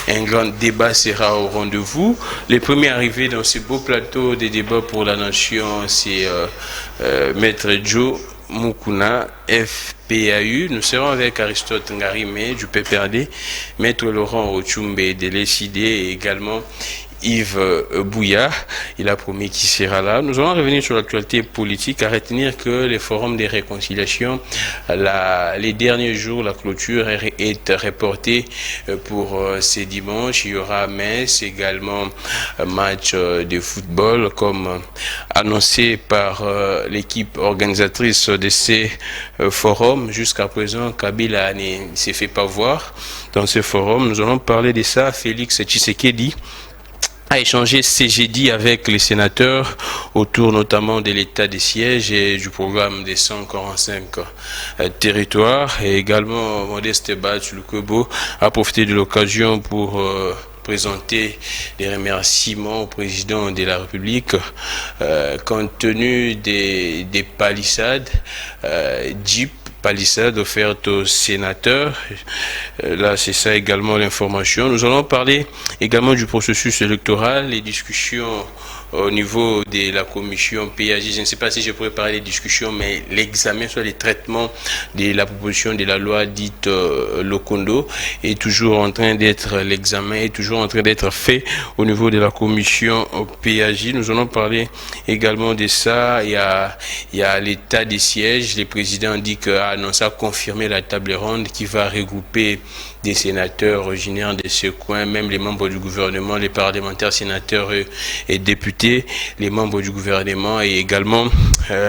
un grand débat sera au rendez-vous. Les premiers arrivés dans ce beau plateau des débats pour la nation, c'est Maître Joe Mukuna, FPAU. Nous serons avec Aristote Ngarime du PPRD, Maître Laurent Ochumbe de l'ECD et également Yves Bouya. Il a promis qu'il sera là. Nous allons revenir sur l'actualité politique, à retenir que les forums de réconciliation, les derniers jours, la clôture est reportée pour ces dimanches. Il y aura messe, également match de football, comme annoncé par l'équipe organisatrice de ces forums. Jusqu'à présent, Kabila ne s'est fait pas voir dans ce forum. Nous allons parler de ça. Félix Tshisekedi a échangé ce jeudi avec les sénateurs autour notamment de l'état des sièges et du programme des 145 territoires. Et également, Modeste Batsulukwebo a profité de l'occasion pour présenter des remerciements au président de la République compte tenu des palissades Jeep palissade offerte aux sénateurs. Là, c'est ça également l'information. Nous allons parler également du processus électoral, les discussions au niveau de la commission PAJ. Je ne sais pas si je pourrais parler des discussions, mais l'examen sur les traitements de la proposition de la loi dite Lokondo est toujours en train d'être, l'examen est toujours en train d'être fait au niveau de la commission PAJ. Nous allons parler également de ça. Il y a l'état des sièges. Le président dit que annoncé à confirmer la table ronde qui va regrouper des sénateurs originaires de ce coin, même les membres du gouvernement, les parlementaires, sénateurs et députés, les membres du gouvernement et également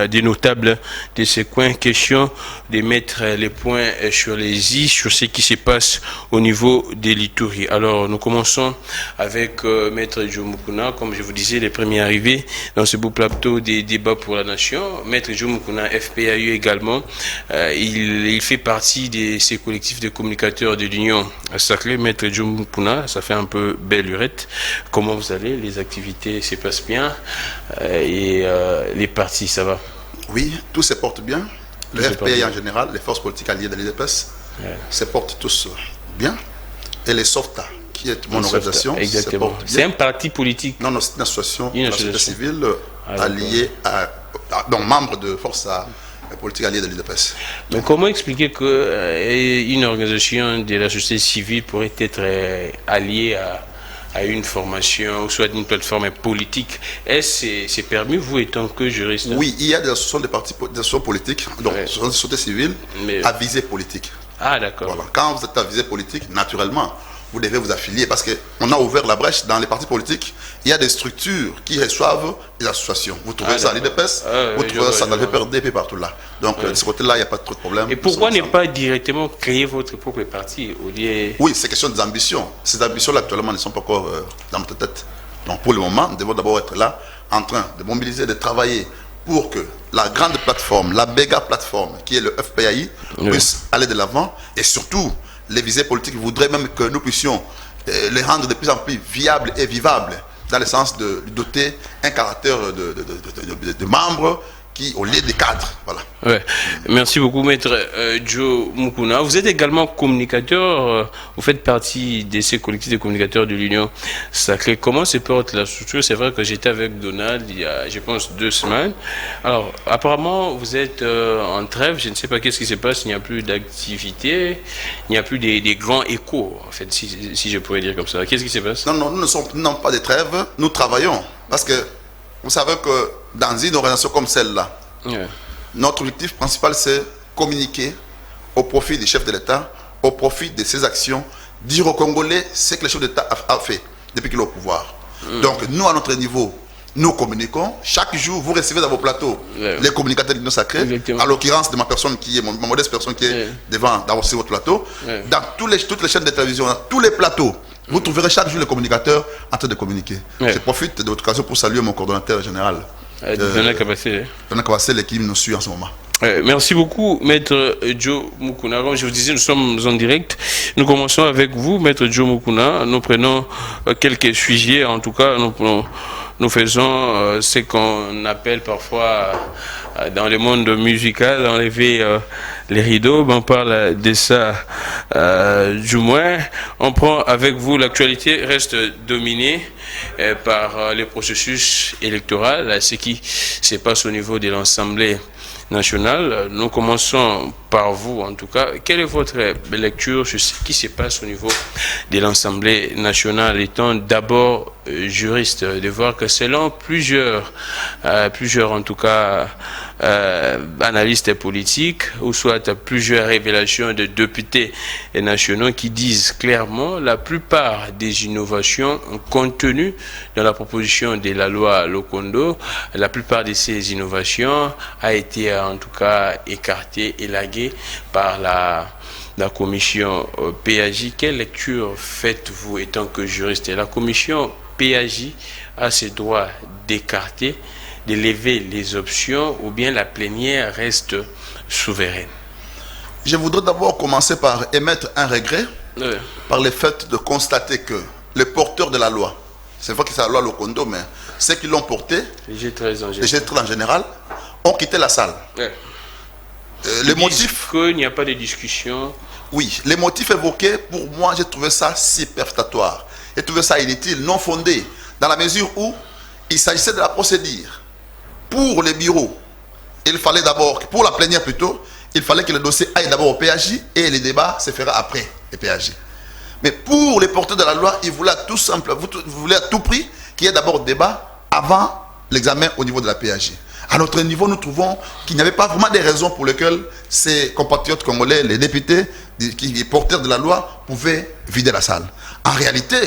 des notables de ce coin. Question de mettre les points sur les i, sur ce qui se passe au niveau des Lituri. Alors, nous commençons avec Maître Joe Mukuna, comme je vous disais, les premiers arrivés dans ce beau plateau des débats pour la nation. Maître Joe Mukuna, FPAU également, il fait partie de ces collectifs de communicateurs de l'Union sacrée. Maître Joe Mukuna, ça fait un peu belle lurette. Comment vous allez? Les activités se passent bien et les partis, ça va? Oui, tout se porte bien. Le FPI en général, les forces politiques alliées de l'UDPS, se portent tous bien. Et les SOFTA, qui est mon organisation, se porte bien. C'est un parti politique? Non, non, c'est une association de la société civile alliée donc membre de forces politique alliée de l'UDPS. Mais comment expliquer qu'une organisation de la société civile pourrait être alliée à une formation, ou soit d'une plateforme politique? Est-ce que c'est permis, vous étant que juriste? Oui, il y a des associations de partis, des associations politiques, donc des sociétés civiles à visée politique. Ah, d'accord. Voilà. Quand vous êtes à visée politique, naturellement, vous devez vous affilier parce qu'on a ouvert la brèche dans les partis politiques. Il y a des structures qui reçoivent les associations. Vous trouvez ça à l'IDPS, vous trouvez ça dans le PRDP, partout là. Donc, de ce côté-là, il n'y a pas trop de problème. Et pourquoi ne pas directement créer votre propre parti au lieu... Oui, c'est question des ambitions. Ces ambitions-là, actuellement, ne sont pas encore dans notre tête. Donc, pour le moment, nous devons d'abord être là, en train de mobiliser, de travailler pour que la grande plateforme, la méga plateforme, qui est le FPAI, puisse aller de l'avant et surtout, les visées politiques voudraient même que nous puissions les rendre de plus en plus viables et vivables, dans le sens de doter un caractère de membres qui, au lieu des cadres. Voilà. Ouais. Merci beaucoup, Maître Joe Mukuna. Vous êtes également communicateur, vous faites partie de ces collectifs de communicateurs de l'Union sacrée. Comment se porte la structure? C'est vrai que j'étais avec Donald il y a, je pense, 2 semaines. Alors, apparemment, vous êtes en trêve. Je ne sais pas qu'est-ce qui se passe. Il n'y a plus d'activité. Il n'y a plus des grands échos, en fait, si je pourrais dire comme ça. Qu'est-ce qui se passe? Non, non, nous ne sommes pas des trêves. Nous travaillons. Parce que vous savez que dans une organisation comme celle-là, notre objectif principal, c'est communiquer au profit des chefs de l'État, au profit de ses actions, dire aux Congolais ce que le chef d'État a fait depuis qu'il est au pouvoir. Donc, nous, à notre niveau, nous communiquons. Chaque jour, vous recevez dans vos plateaux les communicateurs de l'Union sacrée, à l'occurrence de ma personne qui est, ma modeste personne qui est devant, dans votre plateau. Dans toutes les chaînes de télévision, dans tous les plateaux, vous trouverez chaque jour les communicateurs en train de communiquer. Je profite de votre occasion pour saluer mon coordonnateur général. Donald Kabassele qui nous suit en ce moment. Merci beaucoup, Maître Joe Mukuna. Comme je vous disais, nous sommes en direct. Nous commençons avec vous, Maître Joe Mukuna. Nous prenons quelques sujets, en tout cas, nous prenons nous faisons ce qu'on appelle parfois dans le monde musical enlever les rideaux. On parle de ça du moins. On prend avec vous, l'actualité reste dominée par le processus électoral, ce qui se passe au niveau de l'Assemblée nationale. Nous commençons par vous, en tout cas. Quelle est votre lecture sur ce qui se passe au niveau de l'Assemblée nationale, étant d'abord juriste, de voir que selon plusieurs en tout cas, analystes politiques, ou soit plusieurs révélations de députés nationaux qui disent clairement la plupart des innovations contenues dans la proposition de la loi Lokondo, la plupart de ces innovations a été en tout cas écartée, élaguée par la commission PAJ. Quelle lecture faites-vous étant que juriste? La commission PAJ a ce droit d'écarter, de lever les options, ou bien la plénière reste souveraine? Je voudrais d'abord commencer par émettre un regret par le fait de constater que les porteurs de la loi, c'est vrai que c'est la loi Lokondo, mais ceux qui l'ont portée, les G13 en général, ont quitté la salle. Les motifs qu'il n'y a pas de discussion. Oui, les motifs évoqués, pour moi, j'ai trouvé ça superfétatoire. J'ai trouvé ça inutile, non fondé, dans la mesure où il s'agissait de la procédure. Pour les bureaux, il fallait d'abord, pour la plénière plutôt, il fallait que le dossier aille d'abord au PAJ et les débats se fera après les PAJ. Mais pour les porteurs de la loi, ils voulaient tout simple, vous voulez à tout prix qu'il y ait d'abord débat avant l'examen au niveau de la PAJ. À notre niveau, nous trouvons qu'il n'y avait pas vraiment des raisons pour lesquelles ces compatriotes congolais, les députés, les porteurs de la loi, pouvaient vider la salle. En réalité,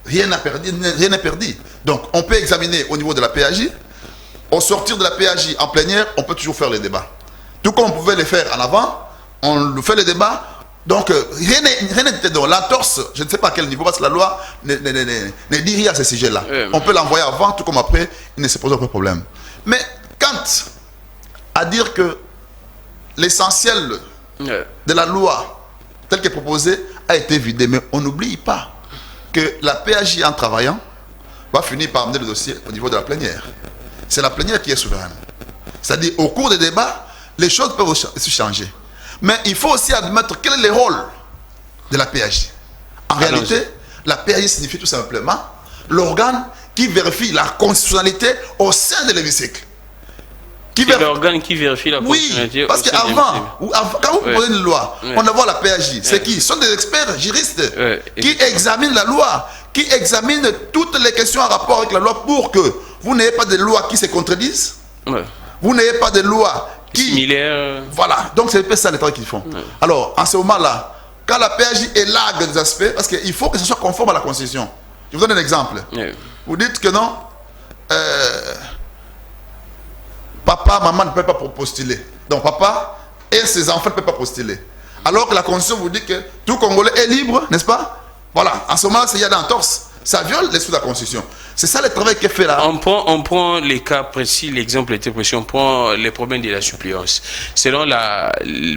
rien n'est perdu. Donc, on peut examiner au niveau de la PAJ. Au sortir de la PAJ en plénière, on peut toujours faire les débats. Tout comme on pouvait les faire en avant, on fait les débats. Donc, rien n'était dans l'entorse, je ne sais pas à quel niveau, parce que la loi ne dit rien à ce sujet-là. On peut l'envoyer avant, tout comme après, il ne se pose aucun problème. Mais quant à dire que l'essentiel de la loi, telle qu'elle est proposée, a été vidé, mais on n'oublie pas que la PAJ, en travaillant, va finir par amener le dossier au niveau de la plénière. C'est la plénière qui est souveraine. C'est-à-dire, au cours des débats, les choses peuvent se changer. Mais il faut aussi admettre quel est le rôle de la PAJ. En réalité, la PAJ signifie tout simplement l'organe qui vérifie la constitutionnalité au sein de l'hémicycle. C'est l'organe qui vérifie la constitutionnalité. Oui, parce qu'avant, quand vous posez une loi, on va voir la PAJ. C'est qui? Ce sont des experts juristes qui examinent la loi, qui examinent toutes les questions en rapport avec la loi pour que vous n'ayez pas de loi qui se contredisent. Vous n'ayez pas de loi qui... Similaire. Voilà, donc c'est ça le travail qu'ils font. Alors, en ce moment-là, quand la PAJ élague des aspects, parce qu'il faut que ce soit conforme à la Constitution. Je vous donne un exemple. Vous dites que non, papa, maman ne peuvent pas postuler. Donc papa et ses enfants ne peuvent pas postuler. Alors que la Constitution vous dit que tout Congolais est libre, n'est-ce pas? Voilà, en ce moment, s'il y a d'entorse, ça viole l'esprit de la Constitution. C'est ça le travail qui est fait là. On prend les cas précis, l'exemple était précis, on prend les problèmes de la suppléance.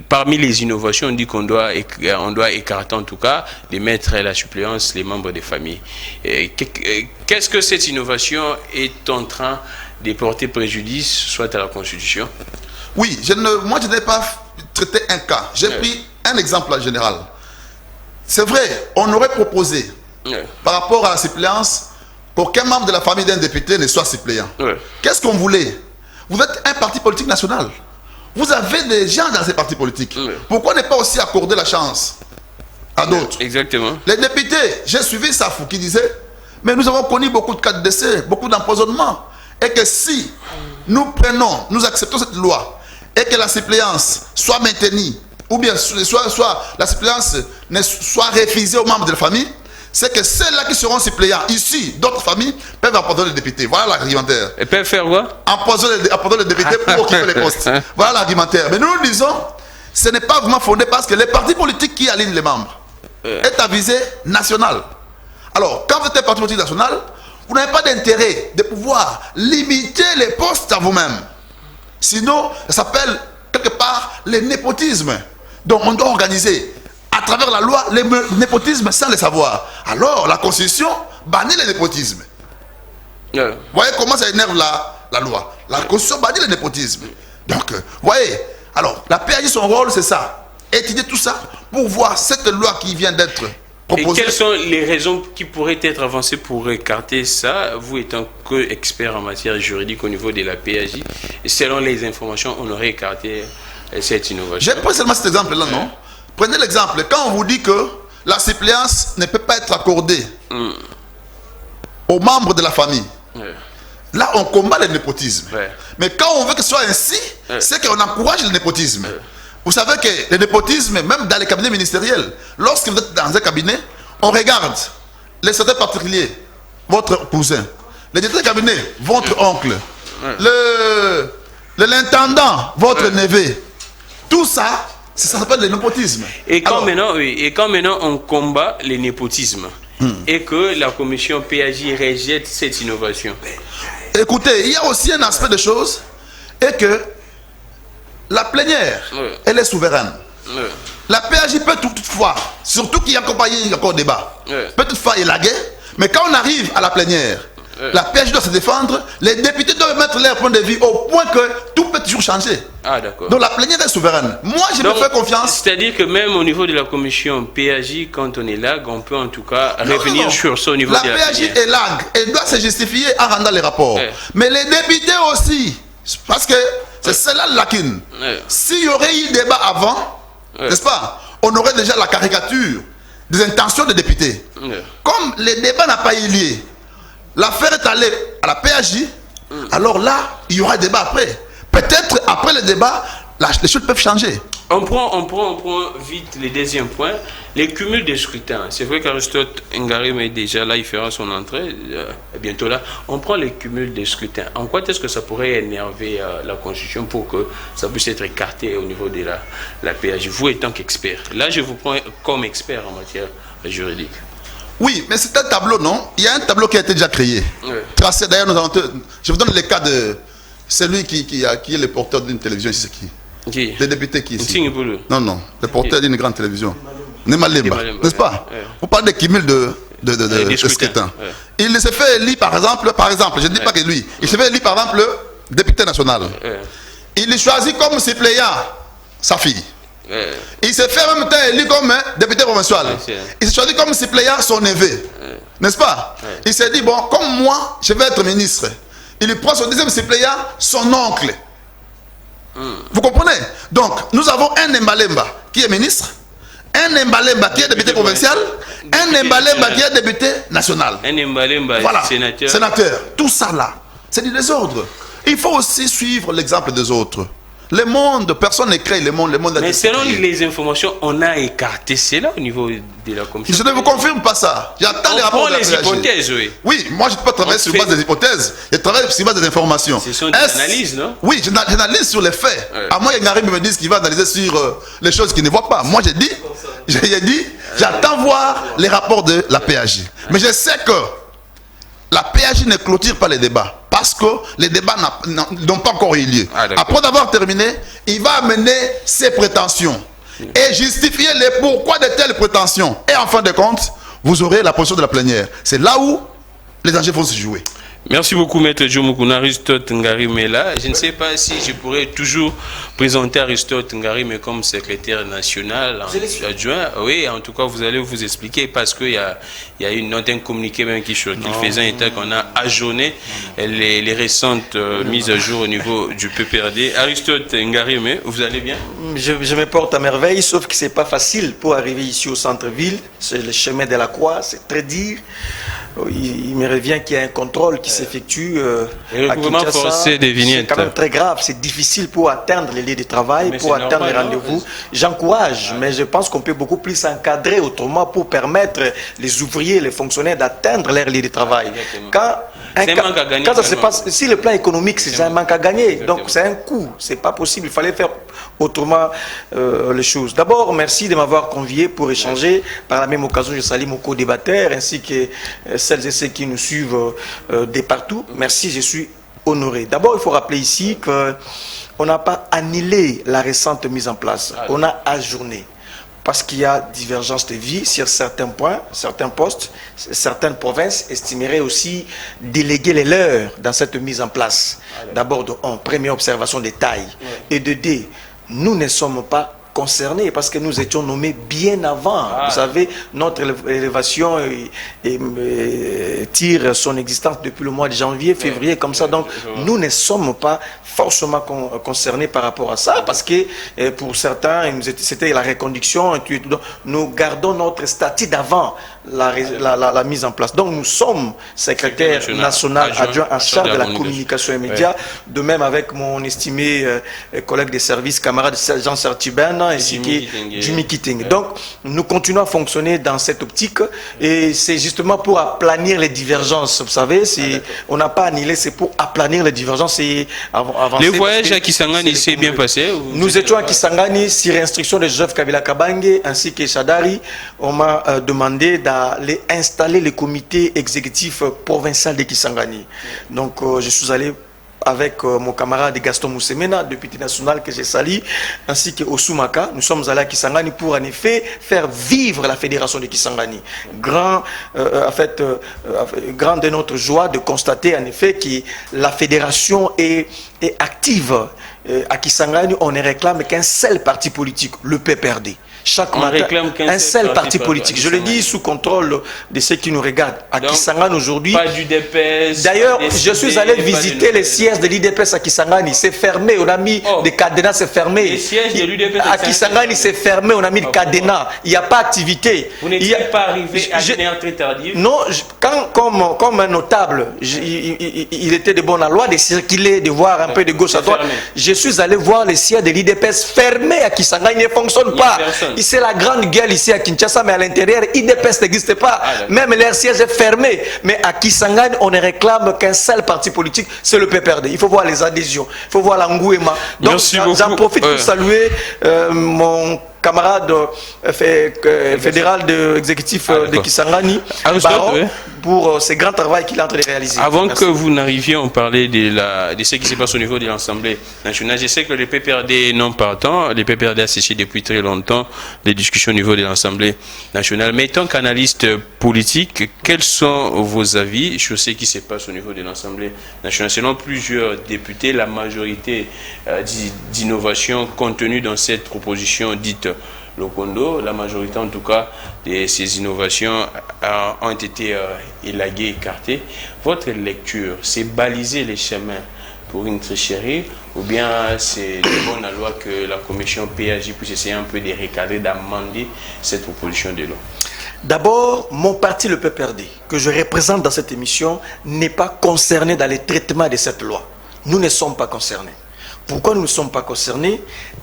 Parmi les innovations, on dit qu'on doit écarter en tout cas, de mettre la suppléance les membres des familles. Qu'est-ce que cette innovation est en train de porter préjudice, soit à la Constitution? Oui, moi je n'ai pas traité un cas. J'ai pris un exemple en général. C'est vrai, on aurait proposé, par rapport à la suppléance, qu'aucun membre de la famille d'un député ne soit suppléant. Qu'est-ce qu'on voulait? Vous êtes un parti politique national. Vous avez des gens dans ces partis politiques. Pourquoi ne pas aussi accorder la chance à d'autres? Exactement. Les députés, j'ai suivi Safou qui disait, mais nous avons connu beaucoup de cas de décès, beaucoup d'empoisonnements. Et que si nous acceptons cette loi, et que la suppléance soit maintenue, ou bien soit la suppléance soit refusée aux membres de la famille, c'est que ceux-là qui seront suppléants ici, d'autres familles, peuvent empoisonner les députés. Voilà l'argumentaire. Et peuvent faire quoi? Empoisonner les députés pour occuper les postes. Voilà l'argumentaire. Mais nous disons, ce n'est pas vraiment fondé parce que les partis politiques qui alignent les membres est à visée nationale. Alors, quand vous êtes un parti politique national, vous n'avez pas d'intérêt de pouvoir limiter les postes à vous-même. Sinon, ça s'appelle quelque part le népotisme. Donc, on doit organiser à travers la loi le népotisme sans le savoir. Alors, la Constitution bannit le népotisme. Vous voyez comment ça énerve la loi. La Constitution bannit le népotisme. Donc, vous voyez, alors, la PAJ, son rôle, c'est ça. Étudier tout ça pour voir cette loi qui vient d'être proposée. Et quelles sont les raisons qui pourraient être avancées pour écarter ça, vous étant qu'expert en matière juridique au niveau de la PAJ, et selon les informations, on aurait écarté cette innovation? J'ai pris seulement cet exemple-là, non? Prenez l'exemple. Quand on vous dit que la suppléance ne peut pas être accordée aux membres de la famille, là, on combat le népotisme. Mais quand on veut que ce soit ainsi, c'est qu'on encourage le népotisme. Vous savez que le népotisme, même dans les cabinets ministériels, lorsque vous êtes dans un cabinet, on regarde les secrétaires particuliers, votre cousin, le directeur de cabinet, votre oncle, l'intendant, votre neveu. Tout ça, ça s'appelle le népotisme. Et quand, maintenant on combat le népotisme et que la commission PAJ rejette cette innovation. Écoutez, il y a aussi un aspect de choses, et que la plénière, elle est souveraine. La PAJ peut toutefois, surtout qu'il y a encore débat, peut toutefois élaguer, mais quand on arrive à la plénière, la PAJ doit se défendre, les députés doivent mettre leur point de vue au point que tout peut toujours changer. Ah, d'accord. Donc la plénière est souveraine. Moi, je me fais confiance. C'est-à-dire que même au niveau de la commission PAJ, quand on élague, on peut en tout cas revenir sur ça au niveau de la PAJ élague, elle doit se justifier en rendant les rapports. Mais les députés aussi, parce que c'est celle-là la lacune. S'il y aurait eu débat avant, n'est-ce pas, on aurait déjà la caricature des intentions des députés. Comme le débat n'a pas eu lieu, l'affaire est allée à la PAJ, alors là, il y aura débat après. Peut-être après le débat, les choses peuvent changer. On prend vite le deuxième point, les cumuls de scrutins. C'est vrai qu'Aristote Ngarim est déjà là, il fera son entrée, bientôt là. On prend les cumuls de scrutins. En quoi est-ce que ça pourrait énerver la Constitution pour que ça puisse être écarté au niveau de la PAJ, vous étant qu'expert? Là, je vous prends comme expert en matière juridique. Oui, mais c'est un tableau, non? Il y a un tableau qui a été déjà créé. Tracé, d'ailleurs, je vous donne le cas de celui qui est le porteur d'une télévision ici, c'est qui? Le député qui est ici. Non, non, le porteur d'une grande télévision. Nemalemba, n'est-ce pas? Vous parlez de cumul de scrutin. Il s'est fait élire, par exemple, je ne dis pas que lui, il s'est fait élire, par exemple, député national. Il est choisi comme suppléant sa fille. Il s'est fait en même temps élu comme député provincial. Il s'est choisi comme suppléant son neveu. N'est-ce pas? Il s'est dit, bon, comme moi, je vais être ministre. Il prend son deuxième suppléant, son oncle. Vous comprenez? Donc, nous avons un Mbalemba qui est ministre, un Mbalemba qui est député provincial, un Mbalemba qui est député national. Un Mbalemba, voilà, sénateur. Sénateur. Tout ça là, c'est du désordre. Il faut aussi suivre l'exemple des autres. Le monde, personne ne crée le monde. Mais selon les informations, on a écarté cela au niveau de la commission. Je ne vous confirme pas ça. J'attends les rapports de la PAJ. Hypothèses, oui. Oui, moi je ne peux pas travailler sur base des hypothèses. Je travaille sur base des informations. Ce sont des analyses, non? Oui, j'analyse sur les faits. À moi, il y a Ngarim me dit qu'il va analyser sur les choses qu'il ne voit pas. Moi, j'ai dit, j'attends voir les rapports de la PAJ. Mais je sais que la PAJ ne clôture pas les débats. Parce que les débats n'ont pas encore eu lieu. Après d'avoir terminé, il va amener ses prétentions et justifier les pourquoi de telles prétentions. Et en fin de compte, vous aurez la position de la plénière. C'est là où les enjeux vont se jouer. Merci beaucoup, Maître Joe Mukuna. Aristote Ngarim est là. Je ne sais pas si je pourrais toujours présenter Aristote Ngarim comme secrétaire national adjoint. Oui, en tout cas, vous allez vous expliquer parce qu'il y a une note, un communiqué même qui faisait état qu'on a ajourné les récentes mises à jour au niveau du PPRD. Aristote Ngarim, vous allez bien? Je me porte à merveille, sauf que ce n'est pas facile pour arriver ici au centre-ville. C'est le chemin de la Croix, c'est très dur. Il me revient qu'il y a un contrôle qui s'effectue à Kinshasa. C'est quand même très grave, c'est difficile pour atteindre les lieux de travail, pour atteindre les rendez-vous. J'encourage, mais je pense qu'on peut beaucoup plus encadrer autrement pour permettre les ouvriers, les fonctionnaires d'atteindre leur lieu de travail. Quand ça se passe, si le plan économique, c'est un manque à gagner, donc c'est un coût, c'est pas possible, il fallait faire autrement les choses. D'abord, merci de m'avoir convié pour échanger. Par la même occasion, je salue mon co-débatteur ainsi que celles et ceux qui nous suivent de partout. Merci, je suis honoré. D'abord, il faut rappeler ici qu'on n'a pas annulé la récente mise en place. On a ajourné. parce qu'il y a divergence de vie sur certains points, certains postes. Certaines provinces estimeraient aussi déléguer les leurs dans cette mise en place. D'abord, en première observation des tailles. Et de deux, nous ne sommes pas concernés parce que nous étions nommés bien avant. Vous savez, notre élévation tire son existence depuis le mois de janvier, février, comme ça. Donc, nous ne sommes pas forcément concernés par rapport à ça parce que pour certains, c'était la reconduction. Nous gardons notre statut d'avant la mise en place. Donc, nous sommes secrétaire national adjoint en charge de la communication et médias. De même avec mon estimé collègue des services, camarade Jean Sartiben, ainsi que Jimmy Kitting. Donc, nous continuons à fonctionner dans cette optique et c'est justement pour aplanir les divergences. Vous savez, on n'a pas annihilé, c'est pour aplanir les divergences et avancer. Les voyages à Kisangani s'est bien passé? Nous étions à Kisangani sur instruction de Joseph Kabila Kabange ainsi que Chadari. On m'a demandé d'aller installer le comité exécutif provincial de Kisangani. Donc, je suis allé avec mon camarade Gaston Moussemena, député national que j'ai sali, ainsi que Osumaka. Nous sommes allés à Kisangani pour en effet faire vivre la fédération de Kisangani. Grand de notre joie de constater en effet que la fédération est active. À Kisangani, on ne réclame qu'un seul parti politique, le PPRD. Chaque matin, un seul parti politique. Je le dis sous contrôle de ceux qui nous regardent. À Kisangani aujourd'hui. Pas du DPS. D'ailleurs, je suis allé visiter les sièges de l'IDPS à Kisangani. C'est fermé. On a mis des cadenas, c'est fermé. Les sièges de l'IDPS à Kisangani, c'est fermé. On a mis des cadenas. Il n'y a pas d'activité. Vous n'étiez pas arrivé à une heure très tardive? Non, comme un notable, il était de bonne loi de circuler, de voir un peu de gauche à droite. Je suis allé voir les sièges de l'IDPS fermés à Kisangani. Ils ne fonctionnent pas. C'est la grande gueule ici à Kinshasa, mais à l'intérieur, IDPS n'existe pas. Même leur siège est fermé. Mais à Kisangani, on ne réclame qu'un seul parti politique, c'est le PPRD. Il faut voir les adhésions, il faut voir l'engouement. Donc, j'en profite pour saluer mon camarade fédéral exécutif de Kisangani, Baron, pour ce grand travail qu'il est en train de réaliser. Avant que vous n'arriviez, on parlait de ce qui se passe au niveau de l'Assemblée nationale. Je sais que le PPRD est non partant. Le PPRD a séché depuis très longtemps les discussions au niveau de l'Assemblée nationale. Mais tant qu'analyste politique, quels sont vos avis sur ce qui se passe au niveau de l'Assemblée nationale? Selon plusieurs députés, la majorité d'innovations contenues dans cette proposition dite Lokondo, la majorité en tout cas de ces innovations ont été élaguées, écartées. Votre lecture, c'est baliser les chemins pour une tricherie ou bien c'est de bonne loi que la commission PAJ puisse essayer un peu de recadrer, d'amender cette proposition de loi? D'abord, mon parti, le PPRD, que je représente dans cette émission, n'est pas concerné dans le traitement de cette loi. Nous ne sommes pas concernés. Pourquoi nous ne sommes pas concernés?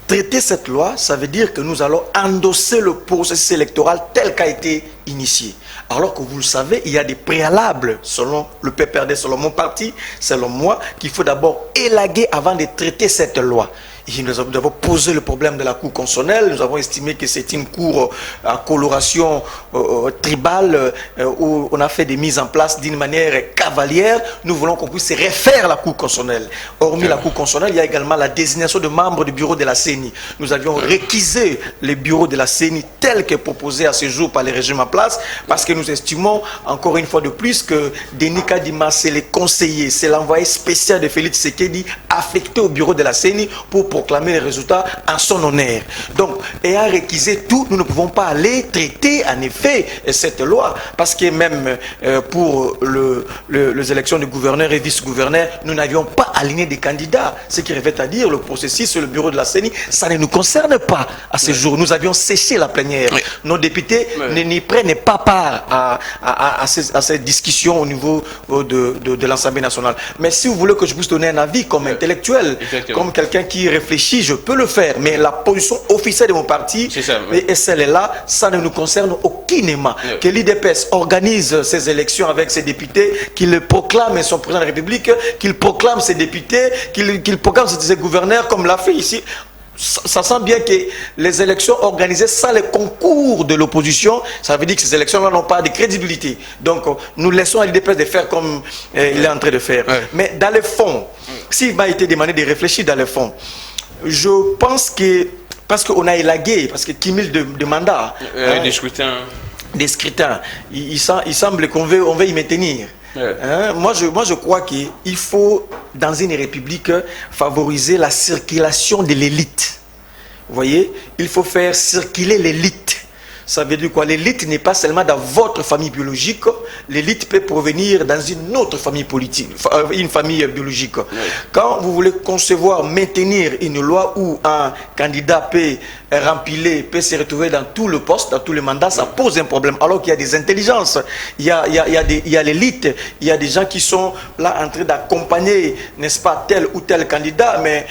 Traiter cette loi, ça veut dire que nous allons endosser le processus électoral tel qu'a été initié. Alors que vous le savez, il y a des préalables, selon le PPRD, selon mon parti, selon moi, qu'il faut d'abord élaguer avant de traiter cette loi. Et nous avons posé le problème de la cour constitutionnelle. Nous avons estimé que c'est une cour à coloration tribale où on a fait des mises en place d'une manière cavalière. Nous voulons qu'on puisse refaire la cour constitutionnelle. Hormis la cour constitutionnelle, il y a également la désignation de membres du bureau de la CENI. Nous avions réquisé les bureaux de la CENI tels que proposés à ce jour par les régimes en place parce que nous estimons encore une fois de plus que Denis Kadima, c'est le conseiller, c'est l'envoyé spécial de Félix Tshisekedi affecté au bureau de la CENI pour proclamer les résultats en son honneur. Donc, ayant réquisé tout, nous ne pouvons pas aller traiter en effet cette loi parce que même pour les élections de gouverneurs et vice-gouverneurs, nous n'avions pas aligné des candidats. Ce qui revient à dire, le processus sur le bureau de la CENI, ça ne nous concerne pas à ce jour. Nous avions séché la plénière. Nos députés n'y prennent pas part à ces discussions au niveau de l'Assemblée nationale. Mais si vous voulez que je puisse donner un avis comme intellectuel, comme quelqu'un qui réfléchit, je peux le faire. Mais la position officielle de mon parti, et celle-là, ça ne nous concerne aucunement. Que l'IDPS organise ses élections avec ses députés, qu'il proclame son président de la République, qu'il proclame ses députés, qu'il proclame ses gouverneurs comme l'a fait ici. Ça sent bien que les élections organisées sans le concours de l'opposition, ça veut dire que ces élections-là n'ont pas de crédibilité. Donc, nous laissons à l'IDPS de faire comme il est en train de faire. Mais dans le fond, s'il m'a été demandé de réfléchir dans le fond, je pense que parce qu'on a élagué, parce que cumul de mandats. Des scrutins. Des scrutins. Il semble qu'on veut y maintenir. Moi, je crois qu'il faut, dans une république, favoriser la circulation de l'élite. Vous voyez, il faut faire circuler l'élite. Ça veut dire quoi? L'élite n'est pas seulement dans votre famille biologique, l'élite peut provenir dans une autre famille politique, une famille biologique. Oui. Quand vous voulez concevoir, maintenir une loi où un candidat peut remplir, peut se retrouver dans tout le poste, dans tout le mandat, ça pose un problème. Alors qu'il y a des intelligences, il y a l'élite, il y a des gens qui sont là en train d'accompagner, n'est-ce pas, tel ou tel candidat, mais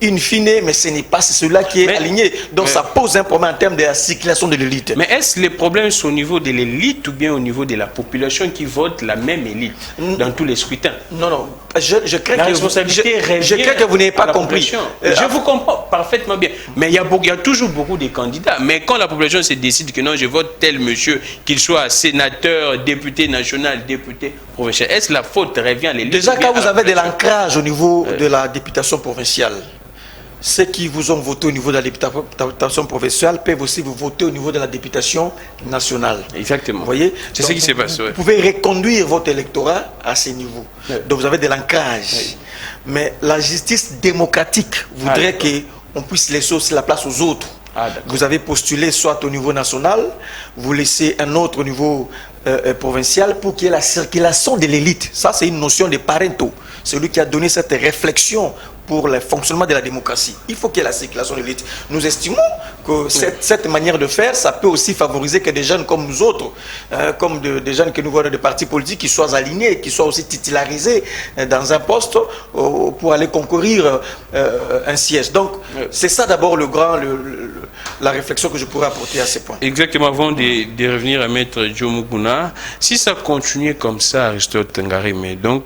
in fine, mais ce n'est pas celui-là qui est aligné. Donc ça pose un problème en termes de la circulation de l'élite. Mais est-ce que les problèmes sont au niveau de l'élite ou bien au niveau de la population qui vote la même élite dans tous les scrutins? Non. Je crains que vous n'ayez pas compris. Je vous comprends parfaitement bien. Mais il y a toujours beaucoup de candidats. Mais quand la population se décide que non, je vote tel monsieur, qu'il soit sénateur, député national, député provincial, est-ce que la faute revient à l'élite? Déjà, quand vous avez de l'ancrage au niveau de la députation provinciale, ceux qui vous ont voté au niveau de la députation provinciale peuvent aussi vous voter au niveau de la députation nationale. Exactement. Vous voyez? C'est ce qui se passe. Vous pouvez reconduire votre électorat à ce niveau. Donc vous avez de l'ancrage. Oui. Mais la justice démocratique voudrait qu'on puisse laisser aussi la place aux autres. Vous avez postulé soit au niveau national, vous laissez un autre au niveau provincial pour qu'il y ait la circulation de l'élite. Ça, c'est une notion de Pareto. C'est lui qui a donné cette réflexion pour le fonctionnement de la démocratie. Il faut qu'il y ait la circulation de l'élite. Nous estimons que cette manière de faire, ça peut aussi favoriser que des jeunes comme nous autres, comme des jeunes que nous voyons des partis politiques, qui soient alignés, qui soient aussi titularisés dans un poste pour aller concourir un siège. Donc, c'est ça d'abord la réflexion que je pourrais apporter à ces points. Exactement. Avant de revenir à Maître Joe Mukuna, si ça continuait comme ça, Aristote Ngarime, donc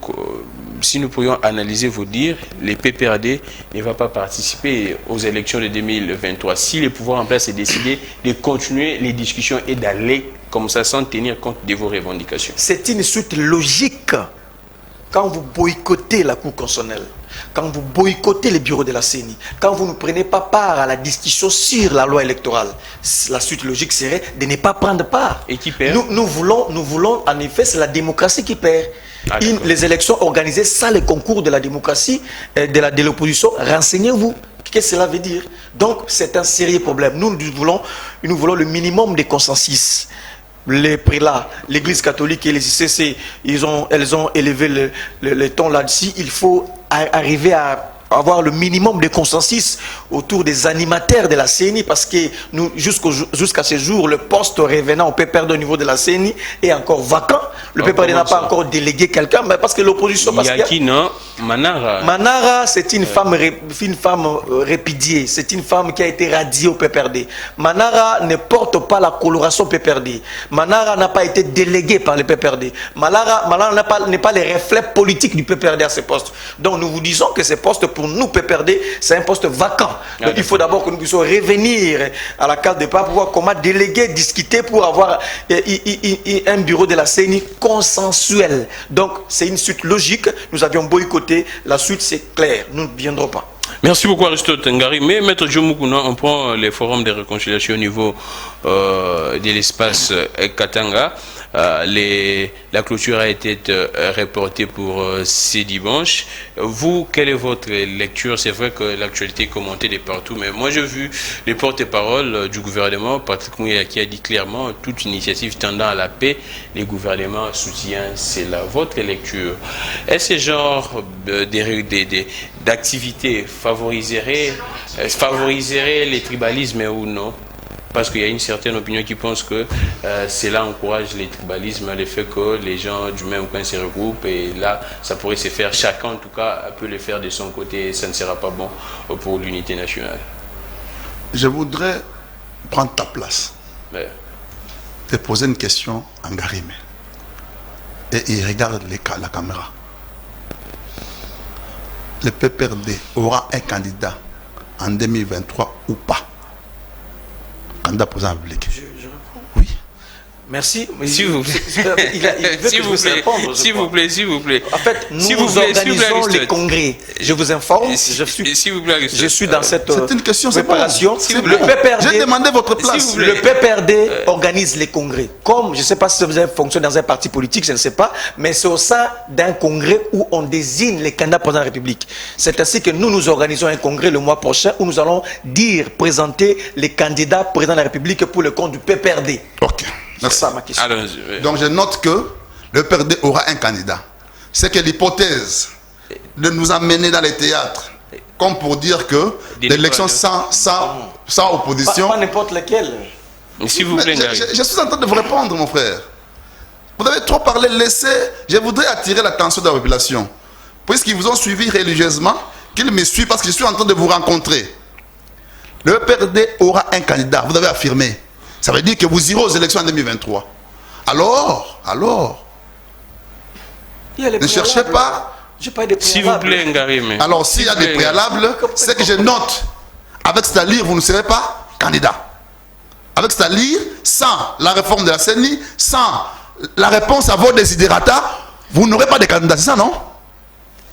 si nous pourrions analyser vos dires, les PPRD ne va pas participer aux élections de 2023. Si le pouvoir en place est décidé de continuer les discussions et d'aller comme ça sans tenir compte de vos revendications. C'est une suite logique. Quand vous boycottez la Cour constitutionnelle, quand vous boycottez les bureaux de la CENI, quand vous ne prenez pas part à la discussion sur la loi électorale, la suite logique serait de ne pas prendre part. Et qui perd? Nous voulons, en effet, c'est la démocratie qui perd. Les élections organisées sans le concours de la démocratie, de l'opposition, renseignez-vous. Qu'est-ce que cela veut dire? Donc, c'est un sérieux problème. Nous voulons le minimum de consensus. Les prélats, l'Église catholique et les ICC, elles ont élevé le ton là-dessus. Il faut arriver à avoir le minimum de consensus autour des animateurs de la CENI, parce que nous, jusqu'à ce jour, le poste revenant au PPRD au niveau de la CENI est encore vacant. Le PPRD n'a pas encore délégué quelqu'un, mais parce que l'opposition... Il y a qui, non? Manara. Manara, c'est une femme répudiée. C'est une femme qui a été radiée au PPRD. Manara ne porte pas la coloration PPRD. Manara n'a pas été délégué par le PPRD. Manara n'est pas les reflets politiques du PPRD à ce poste. Donc nous vous disons que ce poste, pour nous, PPRD, c'est un poste vacant. Donc il faut d'abord que nous puissions revenir à la case de départ pour voir comment déléguer, discuter pour avoir un bureau de la CENI consensuel. Donc c'est une suite logique. Nous avions boycotté. La suite, c'est clair. Nous ne viendrons pas. Merci beaucoup, Aristote Ngari. Mais Maître Joe Mukuna, on prend les forums de réconciliation au niveau de l'espace Katanga. La clôture a été reportée pour ce dimanche. Vous, quelle est votre lecture? C'est vrai que l'actualité est commentée de partout, mais moi j'ai vu les porte-parole du gouvernement, Patrick Mouya, qui a dit clairement toute initiative tendant à la paix, les gouvernements soutiennent cela. Votre lecture, est-ce que ce genre d'activité favoriserait les tribalismes ou non? Parce qu'il y a une certaine opinion qui pense que cela encourage les tribalismes, le fait que les gens du même coin se regroupent, et là, ça pourrait se faire, chacun en tout cas peut le faire de son côté, et ça ne sera pas bon pour l'unité nationale. Je voudrais prendre ta place, te poser une question à Ngarime, et il regarde la caméra. Le PPRD aura un candidat en 2023 ou pas? Candidat président public. Je réponds. Oui. Merci. S'il vous plaît. S'il vous plaît, s'il vous plaît. En fait, nous organisons les congrès. Je vous informe. Je suis dans cette préparation. Le PPRD, j'ai demandé votre place. Le PPRD organise les congrès. Comme, je ne sais pas si vous avez fonctionné dans un parti politique, je ne sais pas, mais c'est au sein d'un congrès où on désigne les candidats présidents de la République. C'est ainsi que nous organisons un congrès le mois prochain où nous allons présenter les candidats présidents de la République pour le compte du PPRD. Ok. C'est ça ma question. Donc je note que le PPRD aura un candidat. C'est que l'hypothèse de nous amener dans les théâtres, comme pour dire que l'élection sans opposition... Pas n'importe laquelle. S'il vous plaît, je suis en train de vous répondre, mon frère. Vous avez trop parlé, laissez... Je voudrais attirer l'attention de la population. Puisqu'ils vous ont suivi religieusement, qu'ils me suivent parce que je suis en train de vous rencontrer. Le PPRD aura un candidat, vous avez affirmé. Ça veut dire que vous irez aux élections en 2023. Alors, ne cherchez pas. S'il vous plaît, Ngarimé. Alors, s'il y a des préalables, c'est que je note. Avec c'est-à-dire, vous ne serez pas candidat. Avec c'est-à-dire, sans la réforme de la CENI, sans la réponse à vos désidérata, vous n'aurez pas de candidat. C'est ça, non?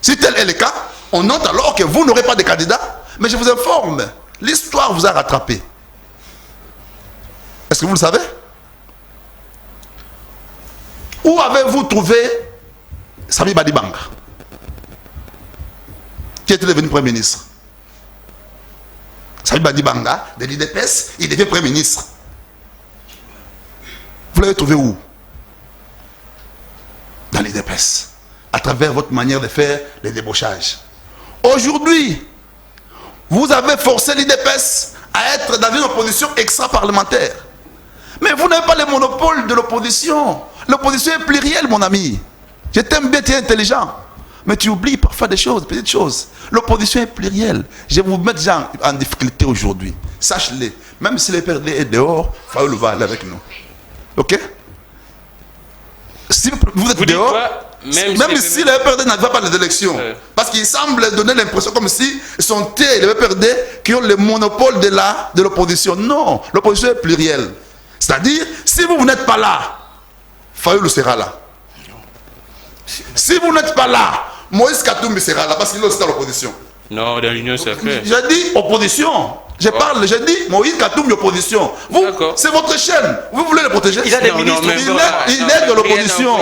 Si tel est le cas, on note alors que vous n'aurez pas de candidat. Mais je vous informe, l'histoire vous a rattrapé. Est-ce que vous le savez? Où avez-vous trouvé Sami Badibanga, qui était devenu Premier ministre? Sami Badibanga, de l'IDPS, il devient Premier ministre. Vous l'avez trouvé où? Dans l'IDPS, à travers votre manière de faire les débauchages. Aujourd'hui, vous avez forcé l'IDPS à être dans une opposition extra-parlementaire. Mais vous n'avez pas le monopole de l'opposition. L'opposition est plurielle, mon ami. Je t'aime bien, tu es intelligent. Mais tu oublies parfois des choses, petites choses. L'opposition est plurielle. Je vais vous mettre déjà en difficulté aujourd'hui. Sache-le. Même si le PPRD est dehors, Fayoulou va aller avec nous. Ok? Si vous êtes dehors, même si le PPRD n'arrive pas les élections, parce qu'il semble donner l'impression comme si sont le PPRD qui ont le monopole de l'opposition. Non, l'opposition est plurielle. C'est-à-dire, si vous n'êtes pas là, Fayoulou sera là. Si vous n'êtes pas là, Moïse Katumbi sera là, parce qu'il est aussi dans l'opposition. Non, dans l'Union sacrée. J'ai dit opposition. Je parle, j'ai dit Moïse Katumbi opposition. Vous, c'est votre chaîne. Vous voulez le protéger? Il a des ministres. Il est de l'opposition.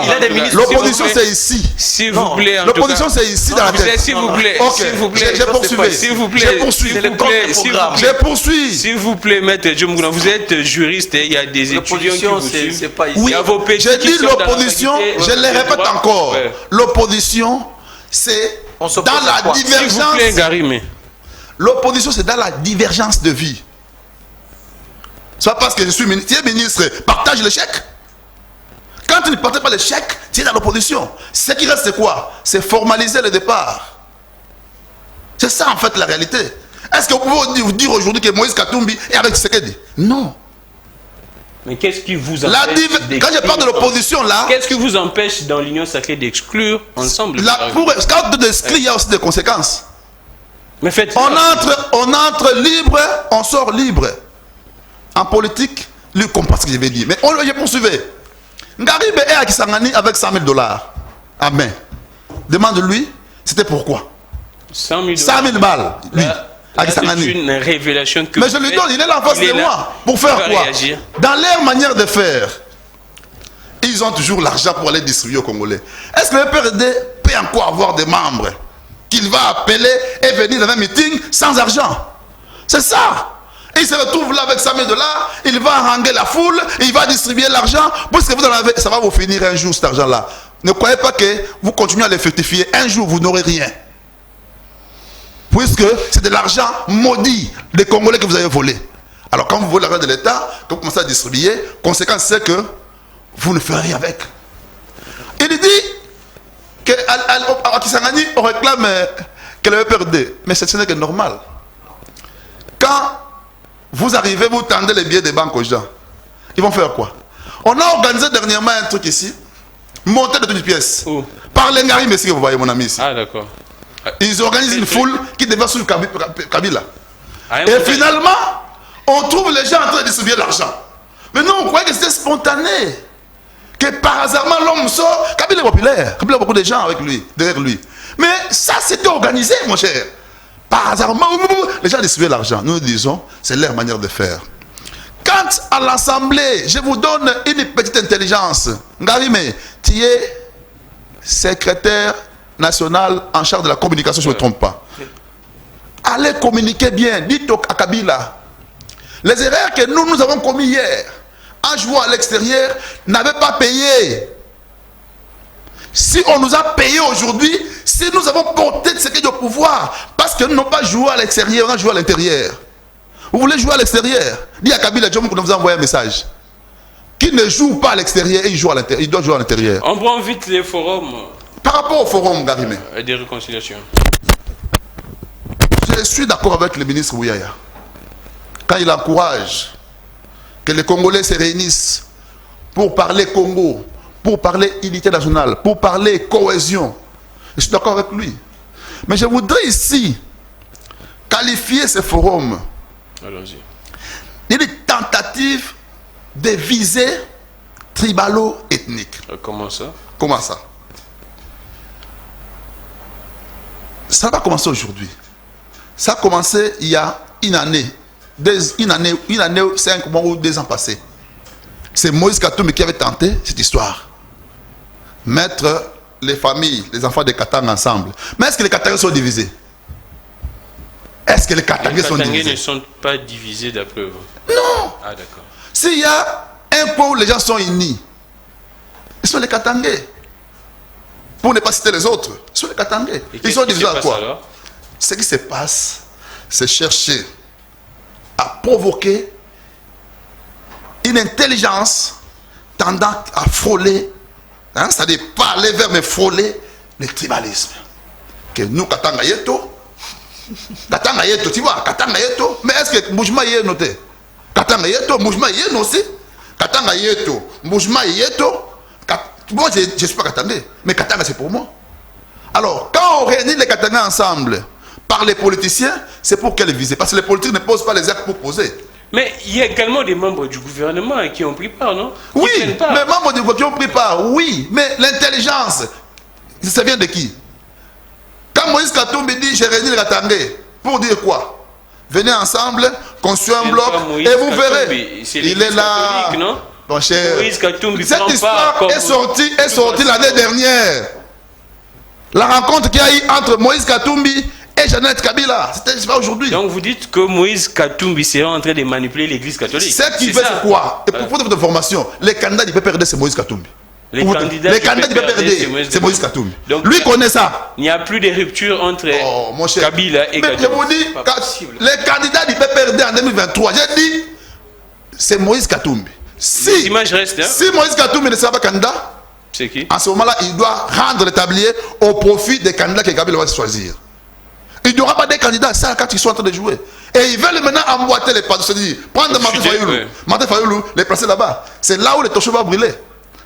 L'opposition, c'est ici. S'il vous plaît. L'opposition, c'est ici dans la tête. S'il vous plaît. S'il vous plaît. Je poursuis. S'il vous plaît. Je poursuis. S'il vous plaît, maître Djomgouna, vous êtes juriste et il y a des étudiants qui vous suivent. Oui, j'ai dit l'opposition, je le répète encore. L'opposition, c'est dans la divergence. S'il vous plaît, Ngarimé. L'opposition, c'est dans la divergence de vie. C'est pas parce que je suis ministre. Tu es ministre, partage l'échec. Quand tu ne partages pas l'échec, tu es dans l'opposition. Ce qui reste, c'est quoi? C'est formaliser le départ. C'est ça, en fait, la réalité. Est-ce que vous pouvez vous dire aujourd'hui que Moïse Katumbi est avec Tshisekedi? Non. Mais qu'est-ce qui vous empêche quand je parle de l'opposition, là... Qu'est-ce qui vous empêche dans l'Union sacrée d'exclure ensemble? Quand on exclut, il y a aussi des conséquences. Mais faites on entre libre, on sort libre. En politique, lui comprend ce que je vais dire. Mais je poursuivais. Ngaribe est à Kisangani avec 100 000 $. Amen. Demande-lui, c'était pourquoi? 100 000 balles, lui. C'est une révélation que... Mais je lui donne, il est là en face de moi. Pour faire quoi? Dans leur manière de faire, ils ont toujours l'argent pour aller distribuer aux Congolais. Est-ce que le PPRD peut encore avoir des membres qu'il va appeler et venir dans un meeting sans argent? C'est ça. Et il se retrouve là avec 100 000 $, il va haranguer la foule, il va distribuer l'argent, parce que vous en avez, ça va vous finir un jour cet argent-là. Ne croyez pas que vous continuez à le fructifier. Un jour, vous n'aurez rien. Puisque c'est de l'argent maudit des Congolais que vous avez volé. Alors quand vous volez l'argent de l'État, quand vous commencez à distribuer, conséquence c'est que vous ne ferez rien avec. Il dit qu'à Kisangani, on réclame que le PPRD. Mais ce n'est que normal. Quand vous arrivez, vous tendez les billets des banques aux gens. Ils vont faire quoi? On a organisé dernièrement un truc ici. Monter de toutes les pièces. Par les Ngarimé, si vous voyez mon ami ici. Ah d'accord. Ils organisent une foule qui devait suivre Kabila. Et finalement, on trouve les gens en train de distribuer l'argent. Mais non, on croyait que c'était spontané. Que par hasard, l'homme sort. Kabila est populaire. Kabila a beaucoup de gens avec lui, derrière lui. Mais ça, c'était organisé, mon cher. Par hasard, les gens distribuaient l'argent. Nous disons, c'est leur manière de faire. Quant à l'Assemblée, je vous donne une petite intelligence. Ngarime, tu es secrétaire national en charge de la communication, si je ne me trompe pas. Allez communiquer bien. Dites à Kabila. Les erreurs que nous avons commises hier, en jouant à l'extérieur, n'avaient pas payé. Si on nous a payé aujourd'hui, si nous avons porté ce qui est au pouvoir, parce que nous n'avons pas joué à l'extérieur, on a joué à l'intérieur. Vous voulez jouer à l'extérieur? Dis à Kabila Djom qu'on vous a envoyé un message. Qui ne joue pas à l'extérieur, il joue à l'intérieur. Il doit jouer à l'intérieur. On prend vite les forums. Par rapport au forum, Garime. Des réconciliations. Je suis d'accord avec le ministre Ouyaya. Quand il encourage que les Congolais se réunissent pour parler Congo, pour parler unité nationale, pour parler cohésion, je suis d'accord avec lui. Mais je voudrais ici qualifier ce forum d'une tentative de visée tribalo-ethnique. Comment ça? Comment ça? Ça va commencer aujourd'hui. Ça a commencé il y a une année. Une année, 5 mois ou 2 ans passés. C'est Moïse Katumbi qui avait tenté cette histoire. Mettre les familles, les enfants des Katanga ensemble. Mais est-ce que les Katangais sont divisés? Est-ce que les Katangais sont divisés? Les Katangais ne sont pas divisés d'après vous? Non. Ah d'accord. S'il y a un point où les gens sont unis, ils sont les Katangais. Pour ne pas citer les autres, ils sont les Katangais. Ils sont divisés à quoi? Alors? Ce qui se passe, c'est chercher à provoquer une intelligence tendant à frôler, c'est-à-dire pas aller vers, mais frôler le tribalisme. Que nous, Katanga Yeto, tu vois, Katanga Yeto, mais est-ce que Moujma y est noté? Katanga Yeto, Moujma y est aussi. Katanga Yeto, Moujma y est. Moi, je ne suis pas Katangais, mais Katanga, c'est pour moi. Alors, quand on réunit les Katangais ensemble, par les politiciens, c'est pour quelle visée? Parce que les politiques ne posent pas les actes pour poser. Mais il y a également des membres du gouvernement qui ont pris part, non? Oui, mais membres du gouvernement qui ont pris part, oui. Mais l'intelligence, ça vient de qui? Quand Moïse Katumbi dit, j'ai réuni les Katangais, pour dire quoi? Venez ensemble, construire un bloc, et vous verrez. Il est là. Non? Bon, cher. Cette histoire est sortie l'année dernière. La rencontre qu'il y a eu entre Moïse Katumbi et Jeannette Kabila, c'était pas aujourd'hui. Donc vous dites que Moïse Katumbi serait en train de manipuler l'église catholique. Ce qui fait c'est quoi? Et pour votre information, les candidats du PPRD c'est Moïse Katumbi. Les candidats du PPRD c'est Moïse Katumbi. Donc, lui connaît ça. Il n'y a plus de rupture entre Kabila et Katumbi. Mais je vous dis, les candidats du PPRD en 2023, j'ai dit, c'est Moïse Katumbi. Si Moïse Katumbi ne sera pas candidat, c'est qui? En ce moment-là, il doit rendre le tablier au profit des candidats que Kabila va choisir. Il n'y aura pas des candidats, c'est la carte qu'ils sont en train de jouer. Et ils veulent maintenant emboîter les pas, c'est-à-dire prendre Martin Fayoulou. Martin Fayoulou, les placer là-bas. C'est là où les torchons vont brûler.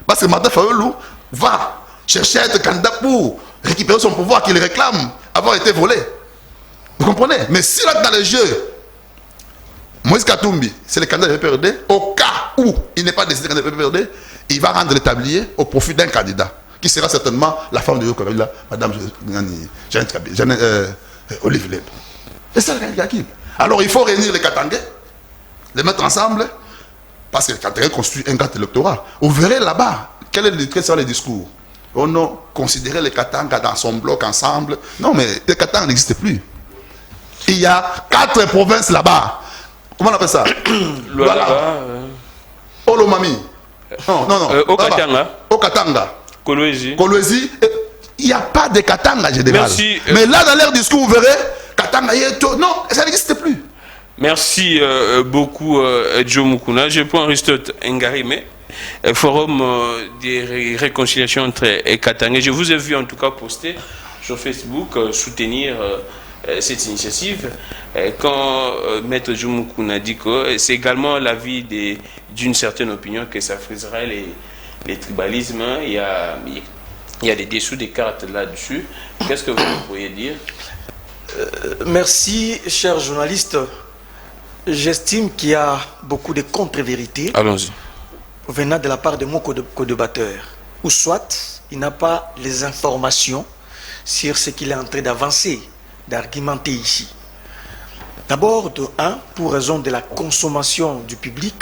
Parce que Martin Fayoulou va chercher à être candidat pour récupérer son pouvoir qu'il réclame avoir été volé. Vous comprenez? Mais si là, dans le jeu, Moïse Katumbi, c'est le candidat du PPRD, au cas où il n'est pas décidé candidat du PPRD, il va rendre le tablier au profit d'un candidat, qui sera certainement la femme de Kabila, Madame Jeannette Kabila, Olive Leb. Et c'est le candidat. Alors il faut réunir les Katangais, les mettre ensemble, parce que les Katangais construisent un cadre électoral. Vous verrez là-bas, quel sera le discours? On a considéré les Katanga dans son bloc ensemble. Non, mais les Katanga n'existent plus. Il y a 4 provinces là-bas. Comment on appelle ça? Voilà. Olomami. Non. Okatanga. Okatanga. Kolwezi. Il n'y a pas de Katanga général. Merci. Mais là, dans leur discours, vous verrez, Katanga Yeto. Non, ça n'existe plus. Merci beaucoup, Joe Mukuna. Je prends Aristote Ngarime, forum des réconciliations entre Katanga. Je vous ai vu en tout cas poster sur Facebook, soutenir cette initiative. Quand Maître Joe Mukuna dit que c'est également l'avis d'une certaine opinion que ça friserait les tribalismes. Il y a des dessous des cartes là-dessus. Qu'est-ce que vous pourriez dire? Merci, cher journaliste. J'estime qu'il y a beaucoup de contre-vérités. Allons-y. Venant de la part de mon co-débatteur. Ou soit, il n'a pas les informations sur ce qu'il est en train d'avancer, d'argumenter ici. D'abord, pour raison de la consommation du public,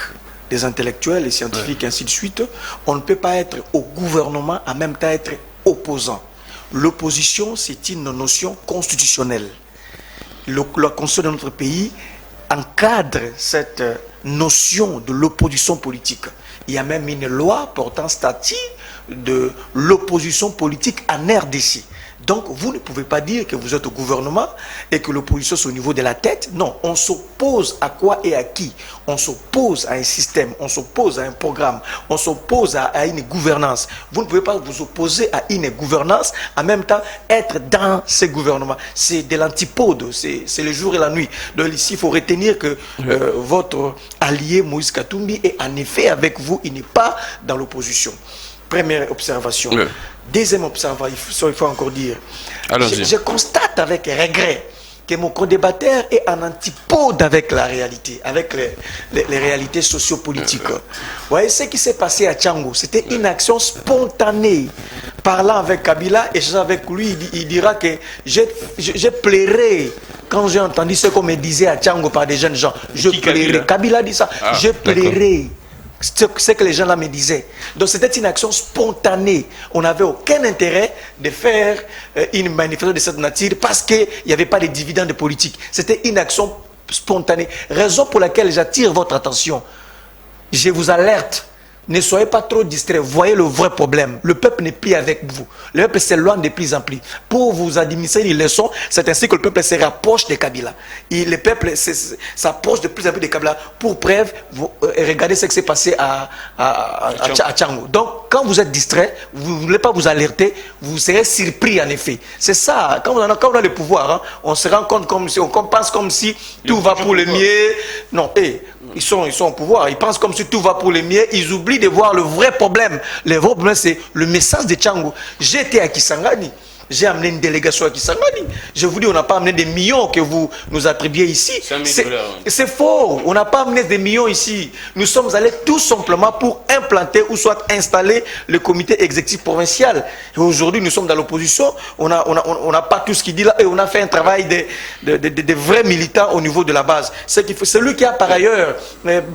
des intellectuels, les scientifiques, ainsi de suite, on ne peut pas être au gouvernement en même temps être opposant. L'opposition, c'est une notion constitutionnelle. La Constitution de notre pays encadre cette notion de l'opposition politique. Il y a même une loi portant statut de l'opposition politique en RDC. Donc, vous ne pouvez pas dire que vous êtes au gouvernement et que l'opposition est au niveau de la tête. Non, on s'oppose à quoi et à qui? On s'oppose à un système, on s'oppose à un programme, on s'oppose à une gouvernance. Vous ne pouvez pas vous opposer à une gouvernance, en même temps être dans ce gouvernement. C'est de l'antipode, c'est le jour et la nuit. Donc ici, il faut retenir que votre allié Moïse Katumbi est en effet avec vous, il n'est pas dans l'opposition. Première observation. Oui. Deuxième observation, il faut encore dire. Je constate avec regret que mon co-débatteur est en antipode avec la réalité, avec les réalités sociopolitiques. Vous voyez, ce qui s'est passé à Tchango, c'était une action spontanée. Parlant avec Kabila, échangeant avec lui, il dira que je plairais quand j'ai entendu ce qu'on me disait à Tchango par des jeunes gens. Je plairais. Kabila dit ça. Je plairais. Ce que les gens là me disaient. Donc c'était une action spontanée. On n'avait aucun intérêt de faire une manifestation de cette nature parce qu'il n'y avait pas de dividendes politiques. C'était une action spontanée. Raison pour laquelle j'attire votre attention. Je vous alerte. Ne soyez pas trop distraits. Voyez le vrai problème. Le peuple n'est plus avec vous. Le peuple s'éloigne de plus en plus. Pour vous administrer une leçon, c'est ainsi que le peuple se rapproche de Kabila. Et le peuple s'approche de plus en plus de Kabila. Pour preuve, regardez ce qui s'est passé à Tchango. Donc, quand vous êtes distrait, vous ne voulez pas vous alerter, vous serez surpris en effet. C'est ça. Quand on a le pouvoir, on se rend compte comme si, on pense comme si tout va pour le mieux. Non, ils sont au pouvoir. Ils pensent comme si tout va pour le mieux. Ils oublient de voir le vrai problème. Le vrai problème, c'est le message de Tchango. J'étais à Kisangani. J'ai amené une délégation à Kisangani. Je vous dis, on n'a pas amené des millions que vous nous attribuez ici. C'est faux. On n'a pas amené des millions ici. Nous sommes allés tout simplement pour implanter ou soit installer le comité exécutif provincial. Et aujourd'hui, nous sommes dans l'opposition. On n'a pas tout ce qu'il dit là et on a fait un travail de vrais militants au niveau de la base. C'est lui qui a par ailleurs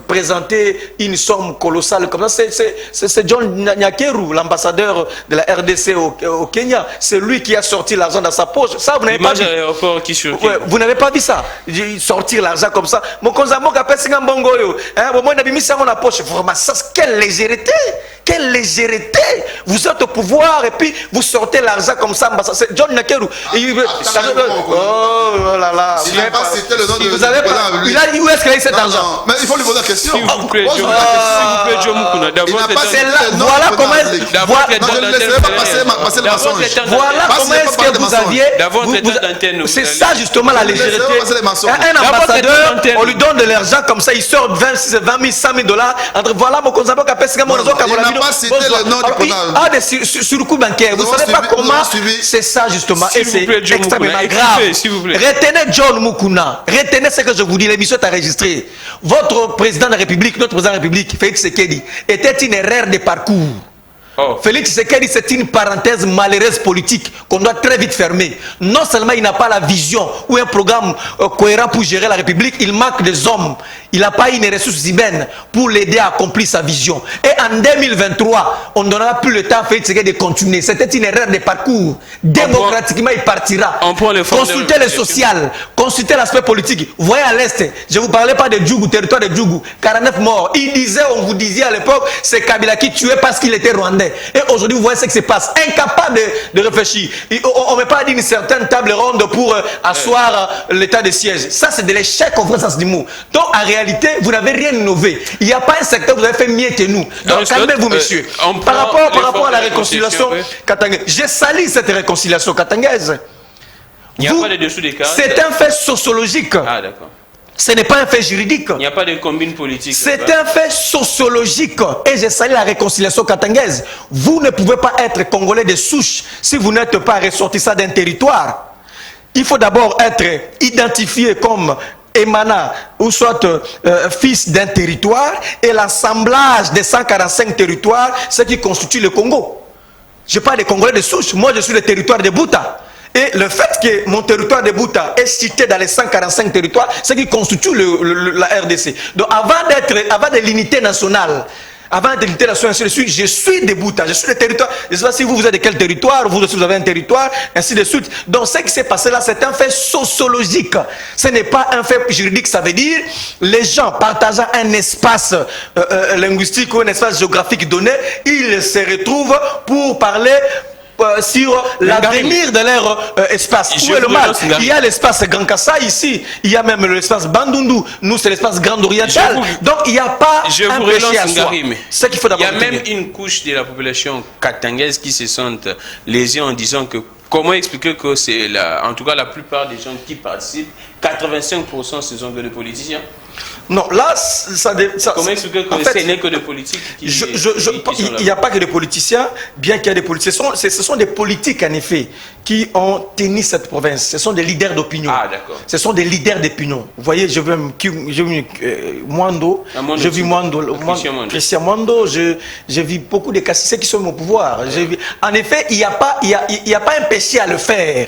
présenté une somme colossale comme ça. C'est John Nyakeru, l'ambassadeur de la RDC au Kenya. C'est lui qui a sorti l'argent dans sa poche. Ça, vous n'avez pas vu. Vous n'avez pas vu ça. Sortir l'argent comme ça. Mon consambo qui appelle Singambongo. Moi, on a mis ça dans la poche. Vraiment, ça, quelle légèreté. Quelle légèreté. Vous êtes au pouvoir et puis vous sortez l'argent comme ça. C'est John Nakeru. Oh là là. Vous avez pas. Où est-ce qu'il a eu cet argent? Mais il faut lui poser la question. S'il vous plaît, voilà comment est-ce que vous aviez. C'est ça justement la légèreté. Un ambassadeur, on lui donne de l'argent comme ça, il sort 20 000, 100 000 $. Voilà mon consambo qui appelle Singamo. Il n'a pas cité le nom du président. Sur le coup bancaire, vous ne savez pas comment. C'est ça justement. Et c'est extrêmement grave. Retenez John Mukuna. Retenez ce que je vous dis. L'émission est enregistrée. Votre président de la République, notre président de la République, Félix Tshisekedi, était une erreur de parcours. Félix Tshisekedi, c'est une parenthèse malheureuse politique qu'on doit très vite fermer. Non seulement il n'a pas la vision ou un programme cohérent pour gérer la République, il manque des hommes. Il n'a pas une ressource humaine pour l'aider à accomplir sa vision. Et en 2023, on ne donnera plus le temps à Félix Tshisekedi de continuer. C'était une erreur de parcours. Démocratiquement, il partira. Consultez le social, consultez l'aspect politique. Vous voyez à l'Est, je ne vous parlais pas de Djougou, territoire de Djougou, 49 morts. On vous disait à l'époque, c'est Kabila qui tuait parce qu'il était rwandais. Et aujourd'hui, vous voyez ce qui se passe. Incapable de réfléchir. On ne met pas une certaine table ronde pour asseoir l'état de siège. Ça, c'est de l'échec en vrai sens du mot. Donc, en réalité, vous n'avez rien innové. Il n'y a pas un secteur où vous avez fait mieux que nous. Donc, calmez-vous, monsieur. Par rapport à la réconciliation katangaise, j'ai sali cette réconciliation katangaise. Il n'y a pas de dessous des cas. C'est un fait sociologique. Ah, d'accord. Ce n'est pas un fait juridique. Il n'y a pas de combine politique. C'est un fait sociologique. Et j'ai salué la réconciliation katangaise. Vous ne pouvez pas être Congolais de souche si vous n'êtes pas ressortissant d'un territoire. Il faut d'abord être identifié comme émanant ou soit fils d'un territoire, et l'assemblage des 145 territoires, ce qui constitue le Congo. Je parle des Congolais de souche. Moi, je suis le territoire de Bouta. Et le fait que mon territoire de Bouta est cité dans les 145 territoires, c'est qui constitue la RDC. Donc avant de l'unité nationale, ainsi de suite, je suis de Bouta, je suis le territoire. Je ne sais pas si vous êtes de quel territoire, vous aussi vous avez un territoire, ainsi de suite. Donc ce qui s'est passé là, c'est un fait sociologique. Ce n'est pas un fait juridique, ça veut dire les gens partageant un espace linguistique ou un espace géographique donné, ils se retrouvent pour parler sur l'avenir de leur espace. Où est le mal? Il y a l'espace Grand Kassai ici, il y a même l'espace Bandundu, nous c'est l'espace Grand Oriental. Donc il n'y a pas un péché à soi. Ce qu'il faut d'abord il y a même une couche de la population katangaise qui se sentent lésés en disant que comment expliquer que c'est en tout cas la plupart des gens qui participent, 85% ce sont que des politiciens. Non, là, comment expliquer que ce n'est que des politiques il n'y a pas que des politiciens, bien qu'il y ait des politiciens. Ce sont des politiques, en effet, qui ont tenu cette province. Ce sont des leaders d'opinion. Ah, d'accord. Ce sont des leaders d'opinion. Vous voyez, je veux Mwando, je vis Christian Mwando, je vis beaucoup de ceux qui sont au pouvoir. En effet, il n'y a pas un péché à le faire.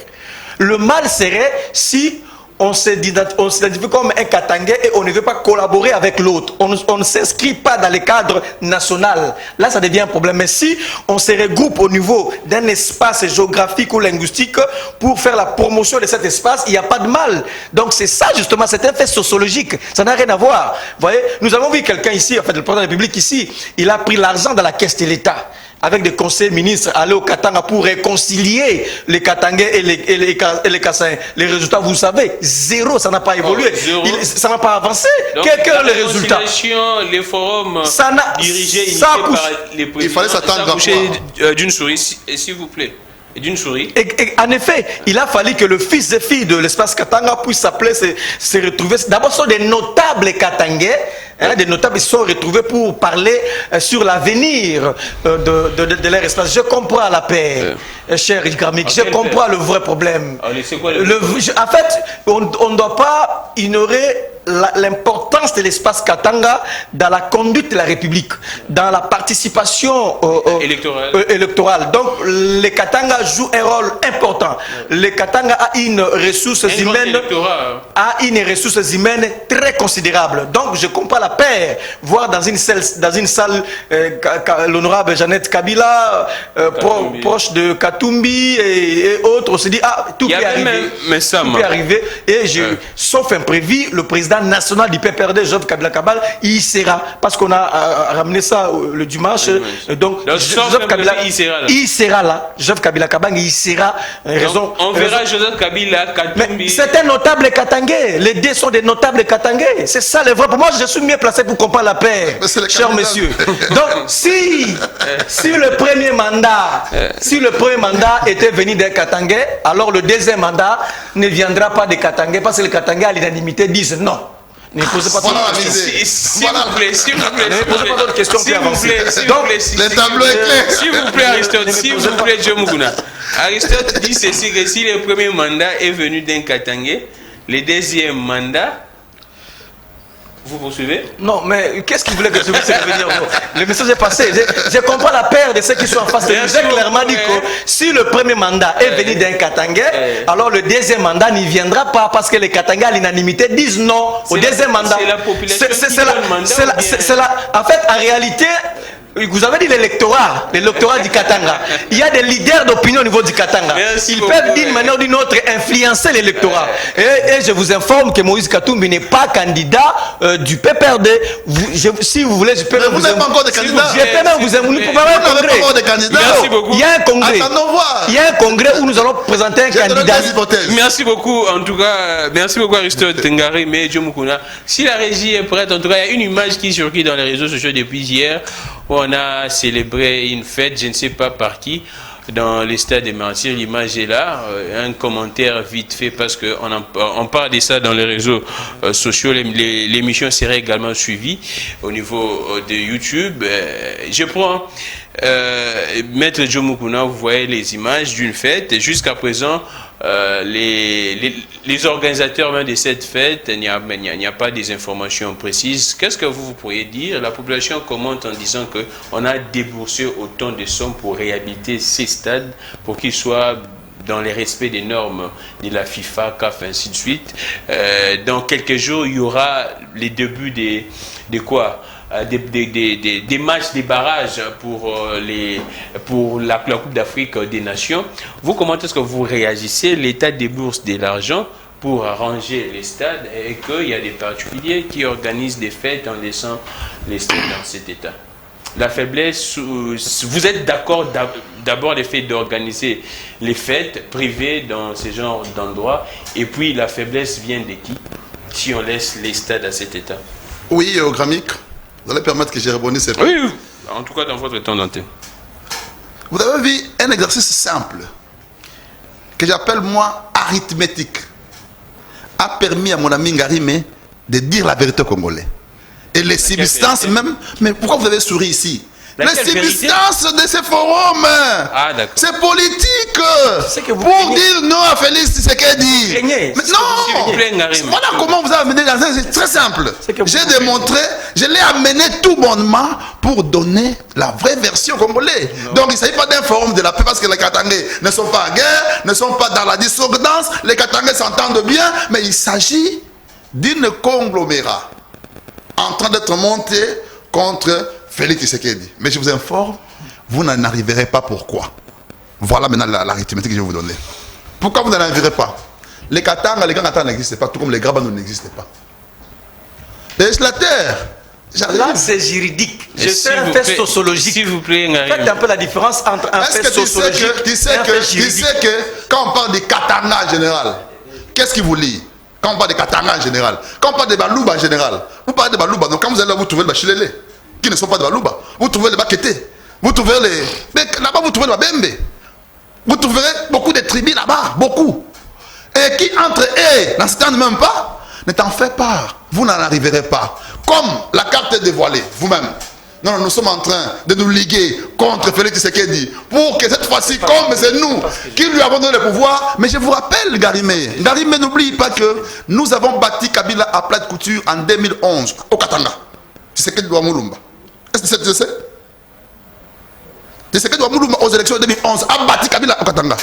Le mal serait si on s'identifie comme un Katangais et on ne veut pas collaborer avec l'autre. On ne s'inscrit pas dans le cadre national. Là, ça devient un problème. Mais si on se regroupe au niveau d'un espace géographique ou linguistique pour faire la promotion de cet espace, il n'y a pas de mal. Donc c'est ça justement, c'est un fait sociologique. Ça n'a rien à voir. Vous voyez, nous avons vu quelqu'un ici, en fait, le président de la République ici, il a pris l'argent dans la caisse de l'État, avec des conseils ministres, aller au Katanga pour réconcilier les Katangais et les Kassaïens. Les résultats, vous savez, zéro, ça n'a pas évolué. Ça n'a pas avancé. Quels sont les résultats? Les forums dirigés par les présidents, il fallait s'attendre d'une souris, s'il vous plaît. D'une souris. Et en effet, il a fallu que le fils et fille de l'espace Katanga puisse s'appeler, se retrouver. D'abord, ce sont des notables Katangais. Des notables se sont retrouvés pour parler sur l'avenir de leur espace. Je comprends la paix, cher Ilgramik, je comprends le vrai problème. En fait, on ne doit pas ignorer l'importance de l'espace Katanga dans la conduite de la République, dans la participation électorale. Donc, les Katanga jouent un rôle important. Les Katanga a une ressource humaine très considérable. Donc, je comprends la paix. Voir dans une salle l'honorable Jeannette Kabila, proche de Katumbi et autres, on se dit, ah, tout peut arriver. Tout peut arriver. Et sauf imprévu, le président national du PPRD, Joseph Kabila Kabal, il sera, parce qu'on a ramené ça le dimanche. Donc Joseph Kabila, il sera là. Joseph Kabila Kabang, il sera. On verra Joseph Kabila, Katumbi. C'est un notable Katangais. Les deux sont des notables Katangais. C'est ça le vrai. Pour moi, je suis mieux placé pour comprendre la paix, chers messieurs. Donc, si le premier mandat, était venu d'un Katangais, alors le deuxième mandat ne viendra pas des Katangais, parce que les Katangais à l'unanimité disent non. Ne posez pas d'autres questions. S'il vous plaît. Ne posez pas d'autres questions. S'il vous plaît. Le tableau est clair. S'il vous plaît, Aristote. S'il vous plaît, Joe Muguna. Aristote dit ceci, que si le premier mandat est venu d'un Katangais, le deuxième mandat... Vous poursuivez? Non, mais qu'est-ce qu'il voulait que je vous revenir? Le message est passé. Je comprends la peur de ceux qui sont en face de nous. J'ai clairement dit que si le premier mandat est venu d'un Katangais, alors le deuxième mandat n'y viendra pas, parce que les Katangais à l'unanimité disent non au deuxième mandat. C'est la population qui donne le mandat. En fait, en réalité, vous avez dit l'électorat du Katanga. Il y a des leaders d'opinion au niveau du Katanga. Ils peuvent d'une manière ou d'une autre influencer l'électorat. Et je vous informe que Moïse Katumbi n'est pas candidat du PPRD. Si vous voulez, je peux vous n'êtes pas encore de candidat. Je peux même vous inviter pour un congrès. Merci beaucoup. Il y a un congrès. Il y a un congrès où nous allons présenter un candidat. Merci beaucoup. En tout cas, merci beaucoup Aristote Tengari, mais Joe Mukuna. Si la régie est prête, en tout cas, il y a une image qui circule dans les réseaux sociaux depuis hier. On a célébré une fête, je ne sais pas par qui, dans les stades des Martyrs. L'image est là. Un commentaire vite fait, parce qu'on parle de ça dans les réseaux sociaux. L'émission sera également suivie au niveau de YouTube. Je prends Maître Joe Mukuna, vous voyez les images d'une fête, et jusqu'à présent, les organisateurs même de cette fête, il n'y a pas des informations précises. Qu'est-ce que vous pourriez dire? La population commente en disant qu'on a déboursé autant de sommes pour réhabiliter ces stades, pour qu'ils soient dans les respects des normes de la FIFA, CAF, ainsi de suite. Dans quelques jours, il y aura les débuts des matchs, des barrages pour la Coupe d'Afrique des Nations. Vous, comment est-ce que vous réagissez? L'État débourse de l'argent pour arranger les stades et qu'il y a des particuliers qui organisent des fêtes en laissant les stades dans cet état. La faiblesse, vous êtes d'accord d'abord le fait d'organiser les fêtes privées dans ce genre d'endroits, et puis la faiblesse vient de qui si on laisse les stades à cet état? Oui, Gramic, vous allez permettre que je réponde ces points. Oui, en tout cas dans votre temps d'antenne. Vous avez vu un exercice simple que j'appelle moi arithmétique a permis à mon ami Ngarime de dire la vérité aux Congolais. Et les substances même... Mais pourquoi vous avez souri ici? Les substances de ces forums, c'est politique. Pour dire non à Félix Tshisekedi. Mais non, voilà comment vous avez amené dans un... C'est très simple. J'ai démontré, je l'ai amené tout bonnement pour donner la vraie version congolaise. Donc il ne s'agit pas d'un forum de la paix parce que les Katangais ne sont pas en guerre, ne sont pas dans la dissonance, les Katangais s'entendent bien, mais il s'agit d'une conglomérat en train d'être monté contre Félix Tshisekedi. Mais je vous informe, vous n'en arriverez pas. Pourquoi? Voilà maintenant l'arithmétique que je vais vous donner. Pourquoi vous n'en arriverez pas? Les Katanga, les grands Katanga n'existent pas, tout comme les Grabano n'existent pas. Les législateurs, là c'est juridique. Je fais un fait sociologique. S'il vous plaît, faites un peu la différence entre un fait sociologique et un fait juridique. Tu sais que quand on parle de Katanga en général, qu'est-ce qui vous lie? Quand on parle de Katanga en général, quand on parle de Balouba en général, vous parlez de Balouba, donc quand vous allez là, vous trouvez le Bachilele, qui ne sont pas de Balouba, vous trouvez les Bakete, vous trouvez les... Là-bas, vous trouvez le Babembe, vous trouverez beaucoup de tribus là-bas, beaucoup. Et qui entre eux n'en s'étendent même pas, ne t'en fais pas, vous n'en arriverez pas. Comme la carte est dévoilée, vous-même. Non, nous sommes en train de nous liguer contre Félix Tshisekedi pour que cette fois-ci, comme c'est nous qui lui avons donné le pouvoir. Mais je vous rappelle, Ngarime, n'oublie pas que nous avons bâti Kabila à plat de couture en 2011 au Katanga. Tshisekedi doit Moulumba. Est-ce que tu sais? Tshisekedi doit Moulumba aux élections de 2011 a bâti Kabila au Katanga.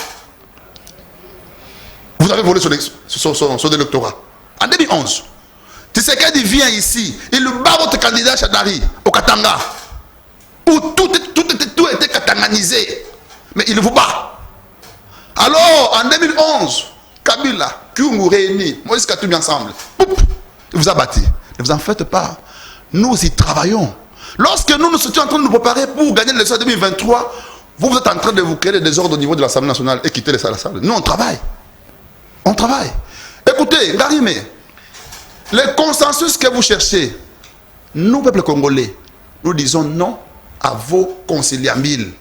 Vous avez volé son électorat. En 2011. Tshisekedi vient ici, il bat votre candidat Chadari au Katanga, où tout était katanganisé, mais il vous bat. Alors, en 2011, Kabila, Kyungu réunis, Moïse Katumbi ensemble, il vous a battu. Ne vous en faites pas. Nous y travaillons. Lorsque nous étions en train de nous préparer pour gagner l'élection 2023, vous êtes en train de vous créer des désordres au niveau de l'Assemblée nationale et quitter la salle. Nous, on travaille. On travaille. Écoutez, Ngarime, le consensus que vous cherchez, nous, peuple congolais, nous disons non à vos conciliabiles.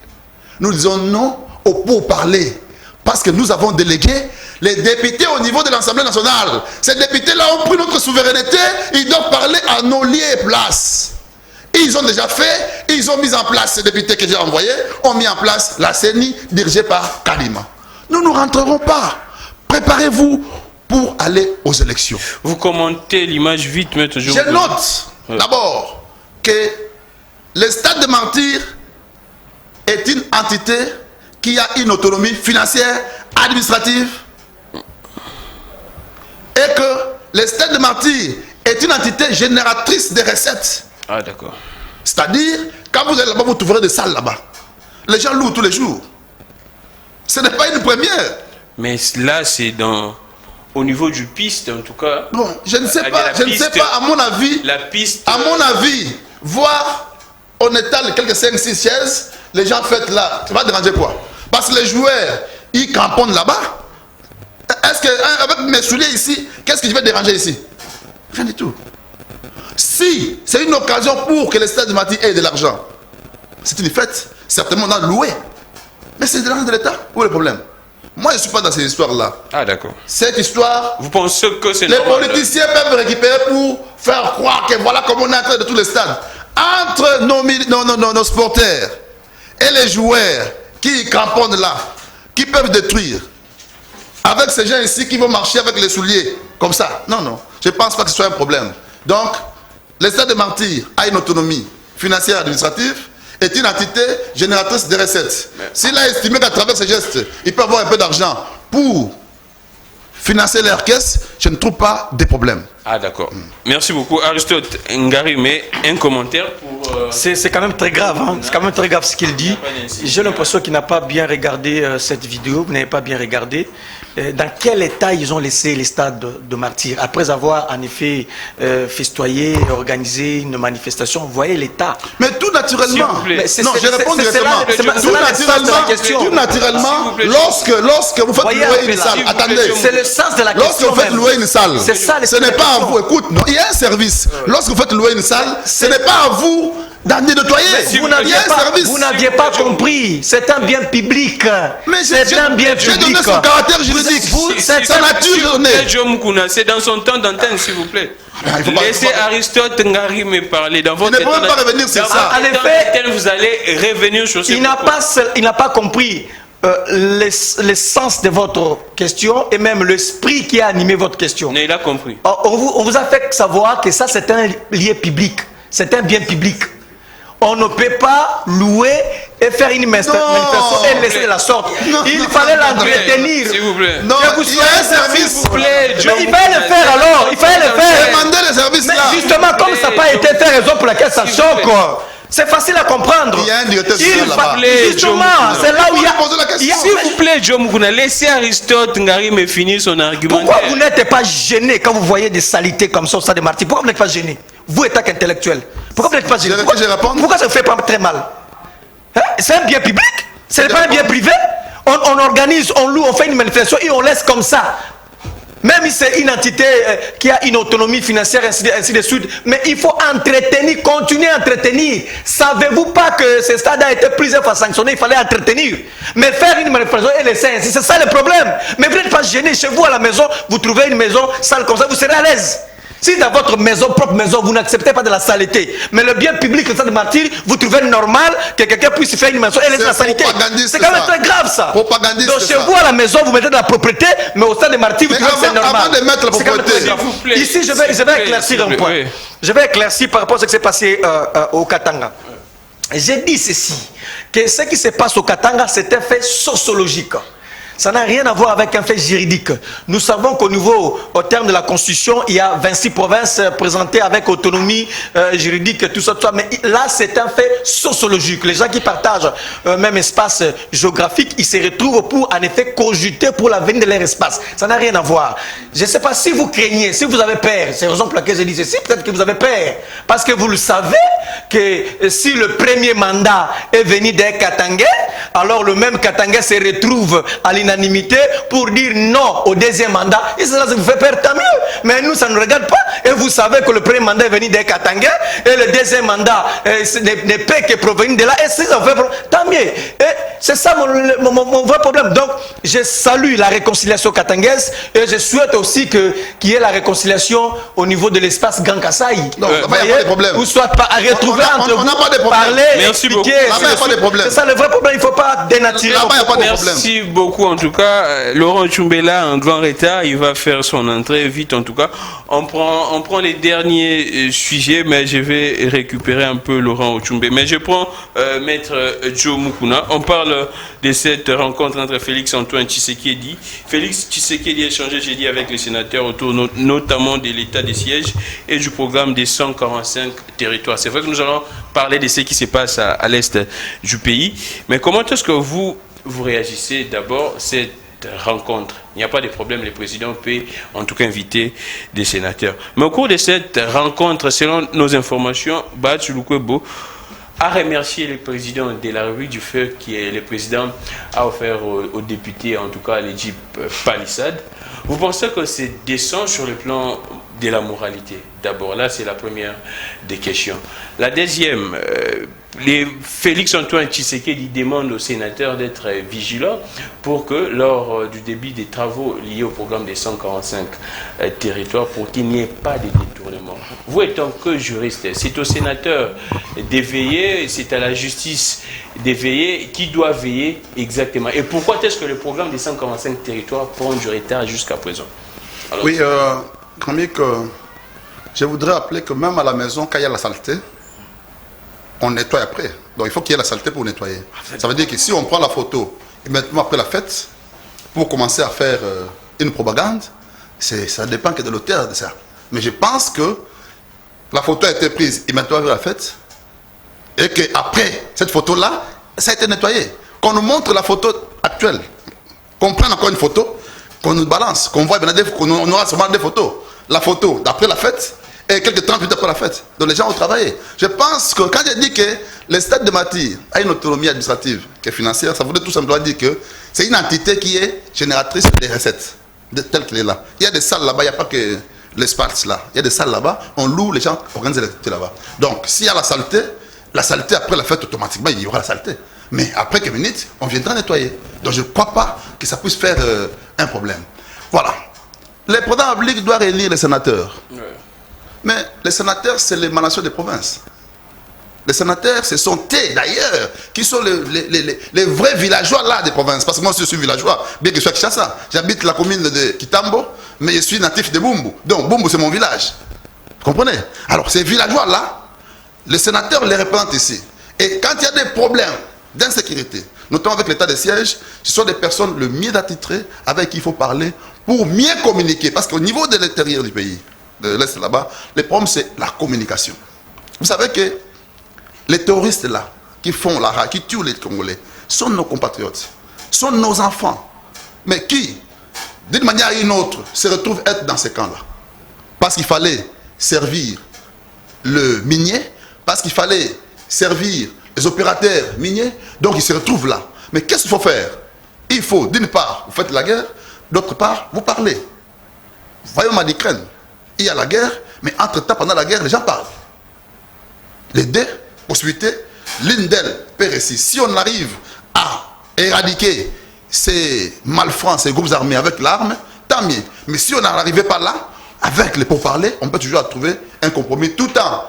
Nous disons non au pourparlers. Parce que nous avons délégué les députés au niveau de l'Assemblée nationale. Ces députés-là ont pris notre souveraineté, ils doivent parler à nos lieux et places. Ils ont déjà fait, ils ont mis en place, ces députés que j'ai envoyés, ont mis en place la CENI dirigée par Kalima. Nous ne rentrerons pas. Préparez-vous pour aller aux élections. Vous commentez l'image vite, maître Joe. Je note d'abord que le stade de Martyrs est une entité qui a une autonomie financière, administrative, et que le stade de Martyrs est une entité génératrice de recettes. Ah, d'accord. C'est-à-dire, quand vous allez là-bas, vous trouverez des salles là-bas. Les gens louent tous les jours. Ce n'est pas une première. Mais là, c'est au niveau du piste, en tout cas. Bon, je ne sais pas, à mon avis. La piste. À mon avis, voir, on étale quelques 5-6 chaises, les gens fêtent là. Ça va déranger quoi? Parce que les joueurs, ils cramponnent là-bas. Est-ce que, avec mes souliers ici, qu'est-ce que je vais déranger ici? Rien du tout. Si c'est une occasion pour que le stade de Martyrs ait de l'argent, c'est une fête, certainement on a loué. Mais c'est de l'argent de l'État. Où est le problème? Moi, je ne suis pas dans ces histoires-là. Ah, d'accord. Cette histoire, vous pensez que c'est les politiciens peuvent récupérer pour faire croire que voilà comment on est en train de tous les stades. Entre nos supporters et les joueurs qui cramponnent là, qui peuvent détruire, avec ces gens ici qui vont marcher avec les souliers, comme ça. Non, non, je ne pense pas que ce soit un problème. Donc, le Stade des Martyrs a une autonomie financière et administrative, est une entité génératrice de recettes. S'il a estimé qu'à travers ces gestes, il peut avoir un peu d'argent pour financer leur caisse, je ne trouve pas de problème. Ah d'accord. Merci beaucoup. Aristote Ngari, mais un commentaire pour... C'est quand même très grave, hein? C'est quand même très grave ce qu'il dit. J'ai l'impression qu'il n'a pas bien regardé cette vidéo, vous n'avez pas bien regardé. Dans quel état ils ont laissé les stades de martyrs, après avoir en effet festoyé, organisé une manifestation. Vous voyez l'état. Mais tout naturellement. Non, je réponds directement. Tout naturellement, lorsque vous faites louer une salle, attendez. C'est le sens de la question. Lorsque vous faites louer une salle, ce n'est pas à vous. Écoute, non, il y a un service. Lorsque vous faites louer une salle, ce n'est pas à vous d'en nettoyer. Vous n'aviez pas compris. C'est un bien public. C'est un bien public. J'ai donné son caractère juridique. C'est sa nature donnée. C'est dans son temps d'antenne, s'il vous plaît. Laissez Aristote Ngari me parler. Dans votre ne pouvez pas revenir sur ça. En effet, vous allez revenir sur ce point. Il n'a pas compris le sens de votre question et même l'esprit qui a animé votre question. Mais il a compris. On vous a fait savoir que ça, c'est un lieu public. C'est un bien public. On ne peut pas louer et faire une manifestation et laisser de la sorte. Il fallait l'entretenir. S'il vous plaît. Non, il y a un service. S'il vous plaît. Mais il fallait le faire alors. Il fallait le faire. Demandez le service là. Mais justement, comme ça n'a pas été fait, raison pour laquelle ça choque. C'est facile à comprendre. Il y a un directeur social là-bas. Justement, c'est là où il y a... S'il vous plaît, Joe Mukuna, laissez Aristote Ngari me finir son argument. Pourquoi vous n'êtes pas gêné quand vous voyez des salités comme ça au Stade des Martyrs? Pourquoi vous n'êtes pas gêné? Vous, état intellectuel. Pourquoi vous n'êtes pas gêné? Pourquoi ça vous fait pas très mal? Hein? C'est un bien public? Ce n'est pas un bien privé? On organise, on loue, on fait une manifestation et on laisse comme ça. Même si c'est une entité qui a une autonomie financière, ainsi de suite, mais il faut entretenir, continuer à entretenir. Savez-vous pas que ce stade a été plusieurs fois sanctionné, il fallait entretenir. Mais faire une manifestation et laisser ainsi, c'est ça le problème. Mais vous n'êtes pas gêné chez vous à la maison, vous trouvez une maison sale comme ça, vous serez à l'aise. Si dans votre maison, propre maison, vous n'acceptez pas de la saleté, mais le bien public, le Stade de Martyrs, vous trouvez normal que quelqu'un puisse faire une maison et laisser la saleté. C'est quand même très grave ça. Donc chez vous à la maison, vous mettez de la propriété, mais au Stade de Martyrs, vous trouvez que c'est normal. Avant de mettre la propriété, ici, je vais éclaircir un point. Je vais éclaircir par rapport à ce qui s'est passé au Katanga. J'ai dit ceci, que ce qui se passe au Katanga, c'est un fait sociologique. Ça n'a rien à voir avec un fait juridique. Nous savons qu'au niveau, au terme de la Constitution, il y a 26 provinces présentées avec autonomie juridique, tout ça. Mais là, c'est un fait sociologique. Les gens qui partagent même espace géographique, ils se retrouvent pour, en effet, cogiter pour l'avenir de leur espace. Ça n'a rien à voir. Je ne sais pas si vous craignez, si vous avez peur. C'est la raison pour laquelle je dis ceci. Peut-être que vous avez peur. Parce que vous le savez que si le premier mandat est venu d'un Katangais, alors le même Katangais se retrouve à l'unanimité pour dire non au deuxième mandat. Et ça vous fait peur, tant mieux. Mais nous, ça ne nous regarde pas. Et vous savez que le premier mandat est venu des Katangais et le deuxième mandat ne peut que provenir de là. Et si ça vous fait peur, tant mieux. Et c'est ça mon vrai problème. Donc, je salue la réconciliation katangaise et je souhaite aussi qu'il y ait la réconciliation au niveau de l'espace Grand Kasaï. Non, il n'y a pas de problème. Ou soit à retrouver entre vous, parler, expliquer. C'est ça le vrai problème. Il ne faut pas dénaturer. Merci beaucoup. En tout cas, Laurent Tchoumbela, un grand retard, il va faire son entrée vite. En tout cas, on prend les derniers sujets, mais je vais récupérer un peu Laurent Tchoumbé. Mais je prends Maître Joe Mukuna. On parle de cette rencontre entre Félix Antoine Tshisekedi. Félix Tshisekedi a échangé jeudi avec les sénateurs autour notamment de l'état des sièges et du programme des 145 territoires. C'est vrai que nous allons parler de ce qui se passe à l'est du pays. Mais comment est-ce que vous réagissez d'abord à cette rencontre? Il n'y a pas de problème, le président peut en tout cas inviter des sénateurs. Mais au cours de cette rencontre, selon nos informations, Batsou Lukwebo a remercié le président de la République du fait que le président a offert aux députés, en tout cas les Jeep Palisade. Vous pensez que c'est décent sur le plan de la moralité. D'abord, là, c'est la première des questions. La deuxième, Félix-Antoine Tshisekedi demande aux sénateurs d'être vigilants pour que, lors du début des travaux liés au programme des 145 territoires, pour qu'il n'y ait pas de détournement. Vous, étant que juriste, c'est aux sénateurs d'éveiller, c'est à la justice d'éveiller. Qui doit veiller exactement? Et pourquoi est-ce que le programme des 145 territoires prend du retard jusqu'à présent? Alors, oui, Kramik, je voudrais rappeler que même à la maison, quand il y a la saleté, on nettoie après. Donc il faut qu'il y ait la saleté pour nettoyer. Ça veut dire que si on prend la photo immédiatement après la fête, pour commencer à faire une propagande, ça dépend que de l'auteur de ça. Mais je pense que la photo a été prise immédiatement après la fête, et qu'après cette photo-là, ça a été nettoyé. Qu'on nous montre la photo actuelle, qu'on prenne encore une photo, qu'on nous balance, qu'on voit, qu'on aura sûrement des photos. La photo d'après la fête et quelques 30 minutes après la fête. Donc les gens ont travaillé. Je pense que quand j'ai dit que le stade de Mati a une autonomie administrative qui est financière, ça voudrait tout simplement dire que c'est une entité qui est génératrice des recettes, telle qu'elle est là. Il y a des salles là-bas, il n'y a pas que l'espace là. Il y a des salles là-bas, on loue, les gens organisent les activités là-bas. Donc s'il y a la saleté après la fête, automatiquement, il y aura la saleté. Mais après quelques minutes, on viendra nettoyer. Donc je ne crois pas que ça puisse faire un problème. Voilà. Le président public doit réunir les sénateurs. Ouais. Mais les sénateurs, c'est l'émanation des provinces. Les sénateurs, ce sont d'ailleurs, qui sont les vrais villageois là des provinces. Parce que moi, je suis villageois, bien que je sois à Kinshasa. J'habite la commune de Kitambo, mais je suis natif de Bumbu. Donc Bumbu, c'est mon village. Vous comprenez? Alors, ces villageois là, les sénateurs les représentent ici. Et quand il y a des problèmes d'insécurité, notamment avec l'état de siège, ce sont des personnes le mieux attitrées avec qui il faut parler pour mieux communiquer. Parce qu'au niveau de l'intérieur du pays, de l'Est là-bas, le problème c'est la communication. Vous savez que les terroristes là, qui font la qui tuent les Congolais, sont nos compatriotes, sont nos enfants. Mais qui, d'une manière ou d'une autre, se retrouvent être dans ces camps-là? Parce qu'il fallait servir le minier, parce qu'il fallait servir les opérateurs miniers, donc ils se retrouvent là. Mais qu'est-ce qu'il faut faire? Il faut, d'une part, vous faites la guerre, d'autre part, vous parlez. Voyons en Ukraine, il y a la guerre, mais entre-temps, pendant la guerre, les gens parlent. Les deux possibilités, l'une d'elles peut réussir. Si on arrive à éradiquer ces malfrats, ces groupes armés avec l'arme, tant mieux. Mais si on n'arrivait pas là, avec les pourparlers, on peut toujours trouver un compromis tout en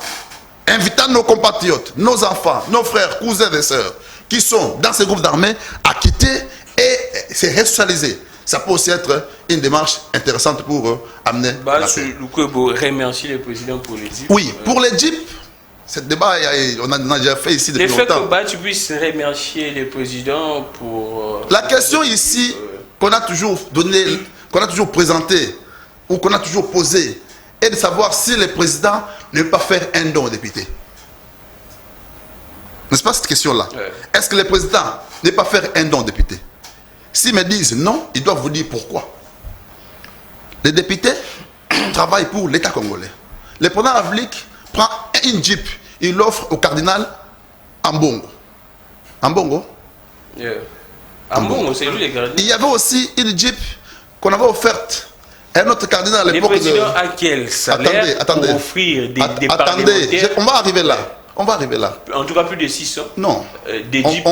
invitant nos compatriotes, nos enfants, nos frères, cousins et sœurs qui sont dans ces groupes d'armées à quitter et se resocialiser. Ça peut aussi être une démarche intéressante pour amener la paix. Remercier le président pour les jeeps. Oui, pour les jeeps, ce débat, on a déjà fait ici depuis longtemps. Le fait que tu puisses remercier le président pour... La question ici qu'on a toujours donnée, qu'on a toujours présentée, ou qu'on a toujours posée, est de savoir si le président ne peut pas faire un don aux députés. N'est-ce pas cette question-là? Ouais. Est-ce que le président ne peut pas faire un don aux députés? S'ils me disent non, ils doivent vous dire pourquoi. Les députés travaillent pour l'État congolais. Le président Avlik prend une jeep, il l'offre au cardinal Ambongo. Ambongo? Yeah. Ambongo, c'est lui le cardinal. Il y avait aussi une jeep qu'on avait offerte à un autre cardinal à l'époque. Le président a quel salaire pour offrir des parlementaires? On va arriver là. On va arriver là. En tout cas, plus de 600. Non. Des jeeps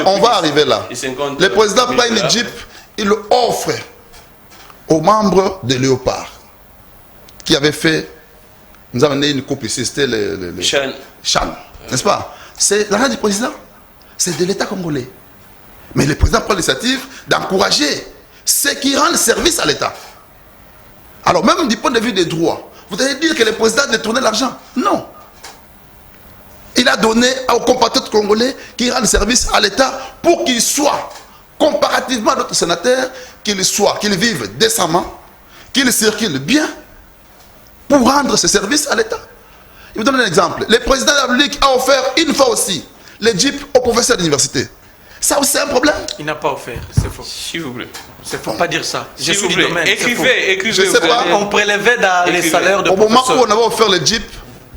on va arriver là. Le président prend une jeep, il offre aux membres de Léopard qui avaient fait. Nous avons amené une coupe ici, c'était le Chan. N'est-ce pas? C'est l'argent du président. C'est de l'État congolais. Mais le président prend l'initiative d'encourager ceux qui rendent service à l'État. Alors, même du point de vue des droits, vous allez dire que le président a détourné l'argent? Non. Il a donné aux compatriotes congolais qui rendent service à l'État pour qu'ils soient, comparativement à d'autres sénateurs, qu'ils vivent décemment, qu'ils circulent bien pour rendre ce service à l'État. Je vous donne un exemple. Le président de la République a offert une fois aussi les jeeps aux professeurs d'université. Ça aussi c'est un problème? Il n'a pas offert, c'est faux. S'il vous plaît. C'est faux. Pas dire ça. S'il vous plaît. Écrivez. Je sais pas. On prélevait dans les salaires de au professeurs. moment où on avait offert les jeeps,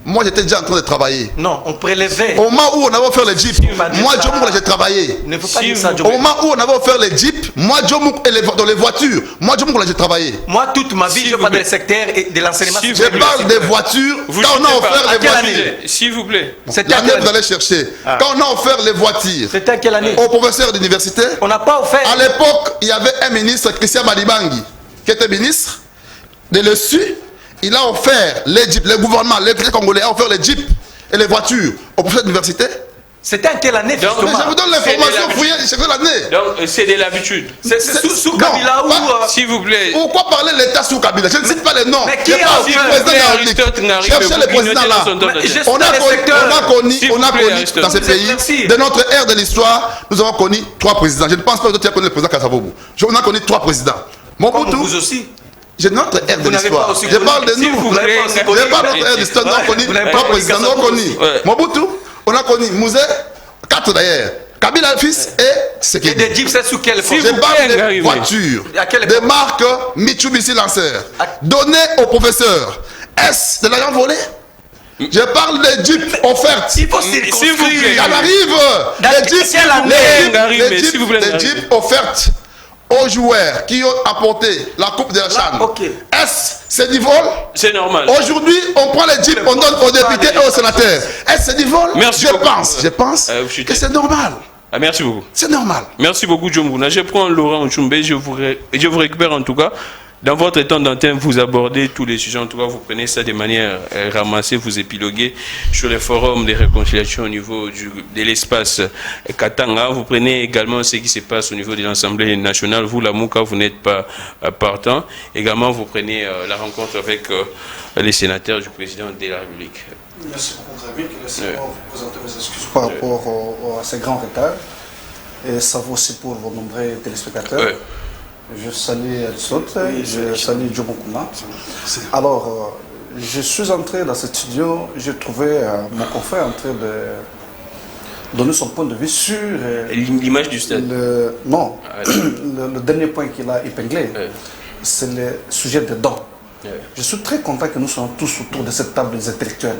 moi j'étais déjà en train de travailler. Non, on prélevait. Au moment où on avait offert les jeeps, moi Joe Moukla j'ai travaillé. Ne faut pas dire ça, Joe. Au moment où on avait offert les jeeps, moi Joe Moukla dans les voitures, moi Joe Moukla j'ai travaillé. Moi toute ma vie je parle des secteurs et de l'enseignement. Je parle des voitures. Quand on a offert les voitures, s'il vous plaît. L'année vous allez chercher. Quand on a offert les voitures. C'était à quelle année? Aux professeurs d'université. On n'a pas offert. À l'époque, il y avait un ministre, Christian Malibangi, qui était ministre de l'ESU. Il a offert les jeeps, le gouvernement, les Congolais a offert les jeeps et les voitures aux professeurs d'université. C'était en quelle année? Mais je vous donne l'information, vous voyez, c'est l'année. Donc c'est de l'habitude. C'est sous Kabila ou... S'il vous plaît. Pourquoi parler de l'État sous Kabila? Je ne cite pas les noms. Mais qui a cherchez les présidents là. On a connu dans ce pays, de notre ère de l'histoire, nous avons connu 3 présidents. Je ne pense pas que tu as connu le président Kasavubu. On a connu 3 présidents. Mobutu. Vous aussi. J'ai notre ère de l'histoire. Je parle de nous. Je parle de notre ère de l'histoire. Nous avons connu 3 présidents. Nous avons connu Mobutu. On a connu Mouzé, 4 d'ailleurs. Kabila fils et Sekedi. Et des jeeps, c'est sous quelle forme? Je parle des voitures, des marques Mitsubishi Lancer, données aux professeurs. Est-ce de l'argent volé? Je parle des jeeps offertes. Il faut circonscrire. Ça arrive. Les jeeps offertes aux joueurs qui ont apporté la coupe de la CHAN. Est-ce c'est du vol? C'est normal. Aujourd'hui, on prend les jeeps, on donne aux députés et aux sénateurs. Est-ce c'est du vol? Je pense que c'est normal. Ah, merci beaucoup. C'est normal. Merci beaucoup, Joe Moukla. Je prends Laurent Nchumbe, je vous récupère en tout cas. Dans votre temps d'antenne, vous abordez tous les sujets. En tout cas, vous prenez ça de manière ramassée, vous épiloguez sur les forums de réconciliation au niveau de l'espace Katanga. Vous prenez également ce qui se passe au niveau de l'Assemblée nationale. Vous, la Mouka, vous n'êtes pas partant. Également, vous prenez la rencontre avec les sénateurs du président de la République. Merci beaucoup, Rabik. Laissez-moi vous présenter mes excuses par rapport à ces grands retards. Et ça vaut aussi pour vos nombreux téléspectateurs. Ouais. Je salue Aristote, je salue Joe Moukla. Alors, je suis entré dans ce studio, j'ai trouvé mon confrère en train de donner son point de vue sur... l'image du stade. Non, le dernier point qu'il a épinglé, c'est le sujet des dons. Je suis très content que nous soyons tous autour de cette table des intellectuels.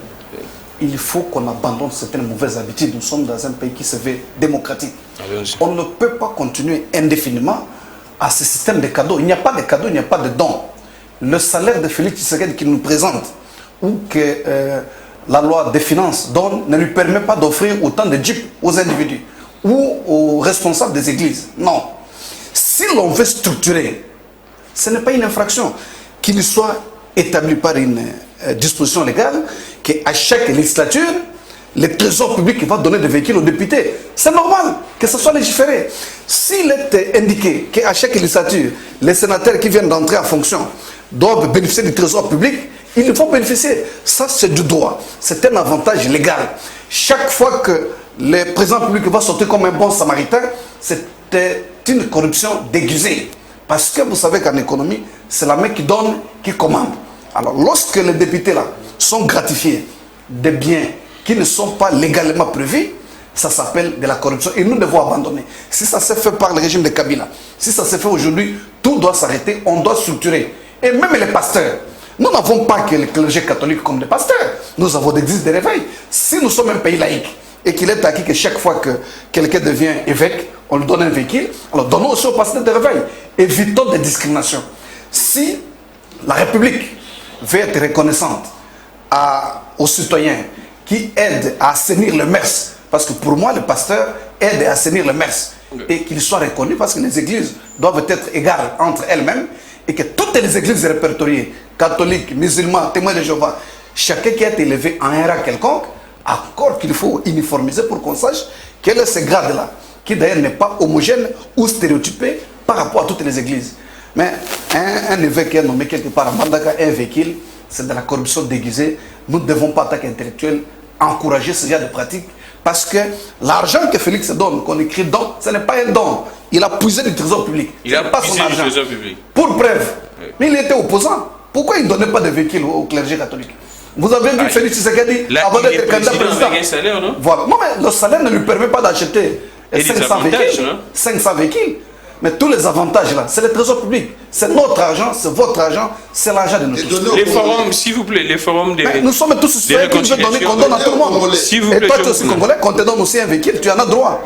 Il faut qu'on abandonne certaines mauvaises habitudes. Nous sommes dans un pays qui se veut démocratique. On ne peut pas continuer indéfiniment à ce système de cadeaux. Il n'y a pas de cadeaux, il n'y a pas de dons. Le salaire de Félix Tshisekedi qui nous présente, ou que la loi des finances donne, ne lui permet pas d'offrir autant de jeeps aux individus ou aux responsables des églises. Non. Si l'on veut structurer, ce n'est pas une infraction qu'il soit établi par une disposition légale qu'à chaque législature, le trésor public va donner des véhicules aux députés. C'est normal que ce soit légiféré. S'il est indiqué qu'à chaque législature, les sénateurs qui viennent d'entrer en fonction doivent bénéficier du trésor public, il faut bénéficier. Ça, c'est du droit. C'est un avantage légal. Chaque fois que le président public va sortir comme un bon samaritain, c'est une corruption déguisée. Parce que vous savez qu'en économie, c'est la main qui donne, qui commande. Alors, lorsque les députés là sont gratifiés des biens qui ne sont pas légalement prévus, ça s'appelle de la corruption et nous devons abandonner. Si ça s'est fait par le régime de Kabila, si ça s'est fait aujourd'hui, tout doit s'arrêter, on doit structurer. Et même les pasteurs, nous n'avons pas que le clergé catholique comme des pasteurs, nous avons des églises de réveil. Si nous sommes un pays laïque et qu'il est acquis que chaque fois que quelqu'un devient évêque, on lui donne un véhicule, alors donnons aussi aux pasteurs de réveil. Évitons des discriminations. Si la République veut être reconnaissante aux citoyens qui aident à assainir le mers, parce que pour moi, le pasteur aide à assainir le mers, et qu'il soit reconnu parce que les églises doivent être égales entre elles-mêmes, et que toutes les églises répertoriées, catholiques, musulmans, témoins de Jéhovah, chacun qui est élevé en un rang quelconque, encore qu'il faut uniformiser pour qu'on sache quel est ce grade-là, qui d'ailleurs n'est pas homogène ou stéréotypé par rapport à toutes les églises. Mais un évêque qui est nommé quelque part à Mandaka, un véhicule, c'est de la corruption déguisée. Nous ne devons pas, en tant qu'intellectuels, encourager ce genre de pratique. Parce que l'argent que Félix donne, qu'on écrit don, ce n'est pas un don. Il a puisé du trésor public. Il a pas puisé du trésor public. Pour preuve. Oui. Mais il était opposant. Pourquoi il ne donnait pas de véhicule au clergé catholique? Vous avez vu Félix Tshisekedi avant d'être candidat président. Un salaire, non? Voilà. Non, mais le salaire ne lui permet pas d'acheter 500 véhicules. 500 véhicules. Mais tous les avantages là, c'est le trésor public. C'est notre argent, c'est votre argent, c'est l'argent de nos tous. Les forums, s'il vous plaît, les forums des... Nous sommes tous citoyens qui veulent donner, qu'on donne à tout le monde. S'il vous Et plaît, toi, tu es aussi congolais, qu'on te donne aussi un véhicule, tu en as droit.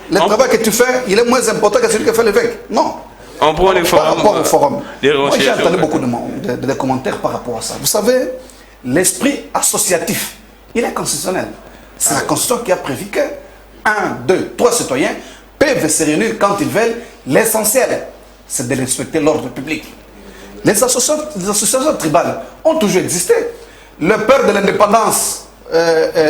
Le travail que tu fais, il est moins important que celui que fait l'évêque. Non. On prend les forums. Par rapport au forum. Moi, j'ai entendu beaucoup de de commentaires par rapport à ça. Vous savez, l'esprit associatif, il est constitutionnel. C'est la Constitution qui a prévu que 1, 2, 3 citoyens peuvent se réunir quand ils veulent. L'essentiel, c'est de respecter l'ordre public. Les associations tribales ont toujours existé. Le père de l'indépendance,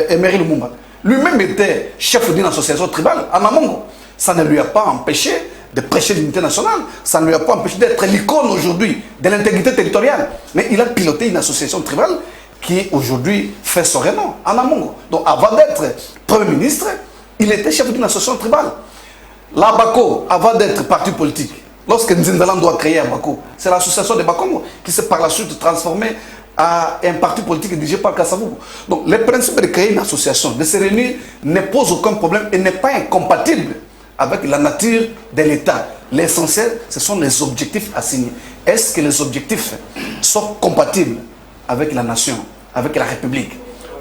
Emery Lumumba, lui-même était chef d'une association tribale à Namongo. Ça ne lui a pas empêché de prêcher l'unité nationale. Ça ne lui a pas empêché d'être l'icône aujourd'hui de l'intégrité territoriale. Mais il a piloté une association tribale qui aujourd'hui fait son renom à Namongo. Donc avant d'être Premier ministre, il était chef d'une association tribale. L'Abako, avant d'être parti politique, lorsque Nzindalan doit créer Abako, c'est l'association de Bakongo qui s'est par la suite transformée à un parti politique dirigé par Kassavou. Donc le principe de créer une association, de se réunir, ne pose aucun problème et n'est pas incompatible avec la nature de l'État. L'essentiel, ce sont les objectifs assignés. Est-ce que les objectifs sont compatibles avec la nation, avec la République,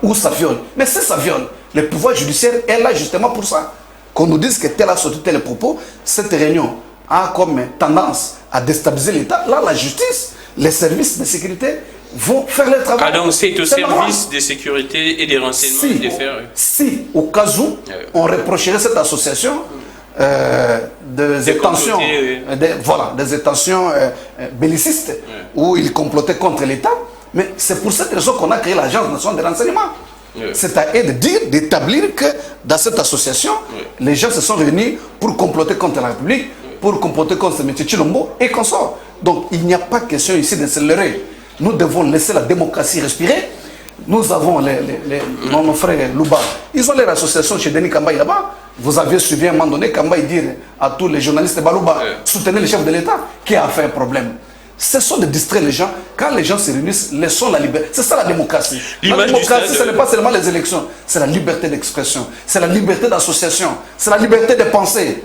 ou ça viole? Mais si ça viole, le pouvoir judiciaire est là justement pour ça. Qu'on nous dise que tel a sorti tel propos, cette réunion a comme tendance à déstabiliser l'État. Là, la justice, les services de sécurité vont faire le travail. Ah donc c'est au service de sécurité et des renseignements de faire... Si, au cas où, on reprocherait cette association des intentions, des intentions bellicistes, où ils complotaient contre l'État, mais c'est pour cette raison qu'on a créé l'Agence nationale de renseignement. C'est à eux de dire, d'établir que dans cette association, les gens se sont réunis pour comploter contre la République, pour comploter contre M. Chilombo et consorts. Donc il n'y a pas question ici de se leurrer. Nous devons laisser la démocratie respirer. Nous avons nos frères Louba. Ils ont leur association chez Denis Kambaï là-bas. Vous aviez suivi à un moment donné Kambaï dire à tous les journalistes de Balouba, soutenez le chef de l'État qui a fait un problème. Cessons de distraire les gens. Quand les gens se réunissent, laissons la liberté. C'est ça la démocratie. La démocratie, ce n'est pas seulement les élections. C'est la liberté d'expression. C'est la liberté d'association. C'est la liberté de penser.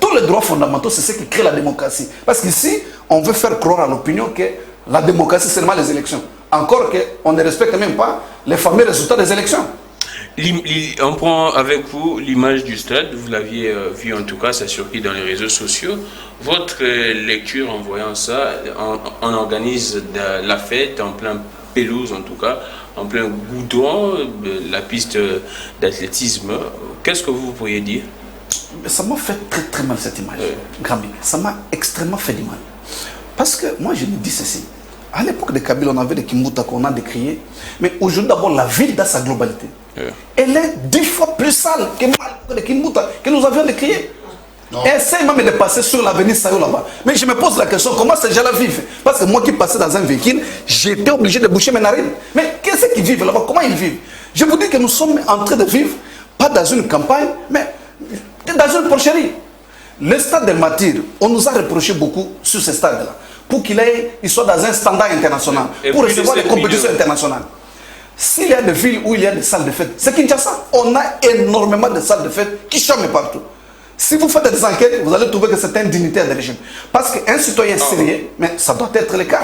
Tous les droits fondamentaux, c'est ce qui crée la démocratie. Parce qu'ici, on veut faire croire à l'opinion que la démocratie, c'est seulement les élections. Encore qu'on ne respecte même pas les fameux résultats des élections. On prend avec vous l'image du stade, vous l'aviez vu en tout cas, ça circule dans les réseaux sociaux. Votre lecture en voyant ça, on organise la fête en plein pelouse en tout cas, en plein goudron, la piste d'athlétisme. Qu'est-ce que vous pourriez dire? Ça m'a fait très très mal cette image, Grambi. Ça m'a extrêmement fait du mal. Parce que moi je me dis ceci. À l'époque de Kabila, on avait des Kimbuta qu'on a décriés. Mais aujourd'hui, d'abord, la ville dans sa globalité, elle est 10 fois plus sale que les Kimbuta que nous avions décriés. Essaye même de passer sur l'avenue Sayo là-bas. Mais je me pose la question, comment ces gens-là vivent? Parce que moi qui passais dans un véhicule, j'étais obligé de boucher mes narines. Mais qu'est-ce qu'ils vivent là-bas? Comment ils vivent? Je vous dis que nous sommes en train de vivre, pas dans une campagne, mais dans une porcherie. Le stade de Martyrs, on nous a reproché beaucoup sur ce stade-là. Pour qu'il soit dans un standard international, pour recevoir des compétitions internationales. S'il y a des villes où il y a des salles de fête, c'est Kinshasa. On a énormément de salles de fête qui chôment partout. Si vous faites des enquêtes, vous allez trouver que c'est un dignitaire de régime. Parce qu'un citoyen sérieux, mais ça doit être le cas.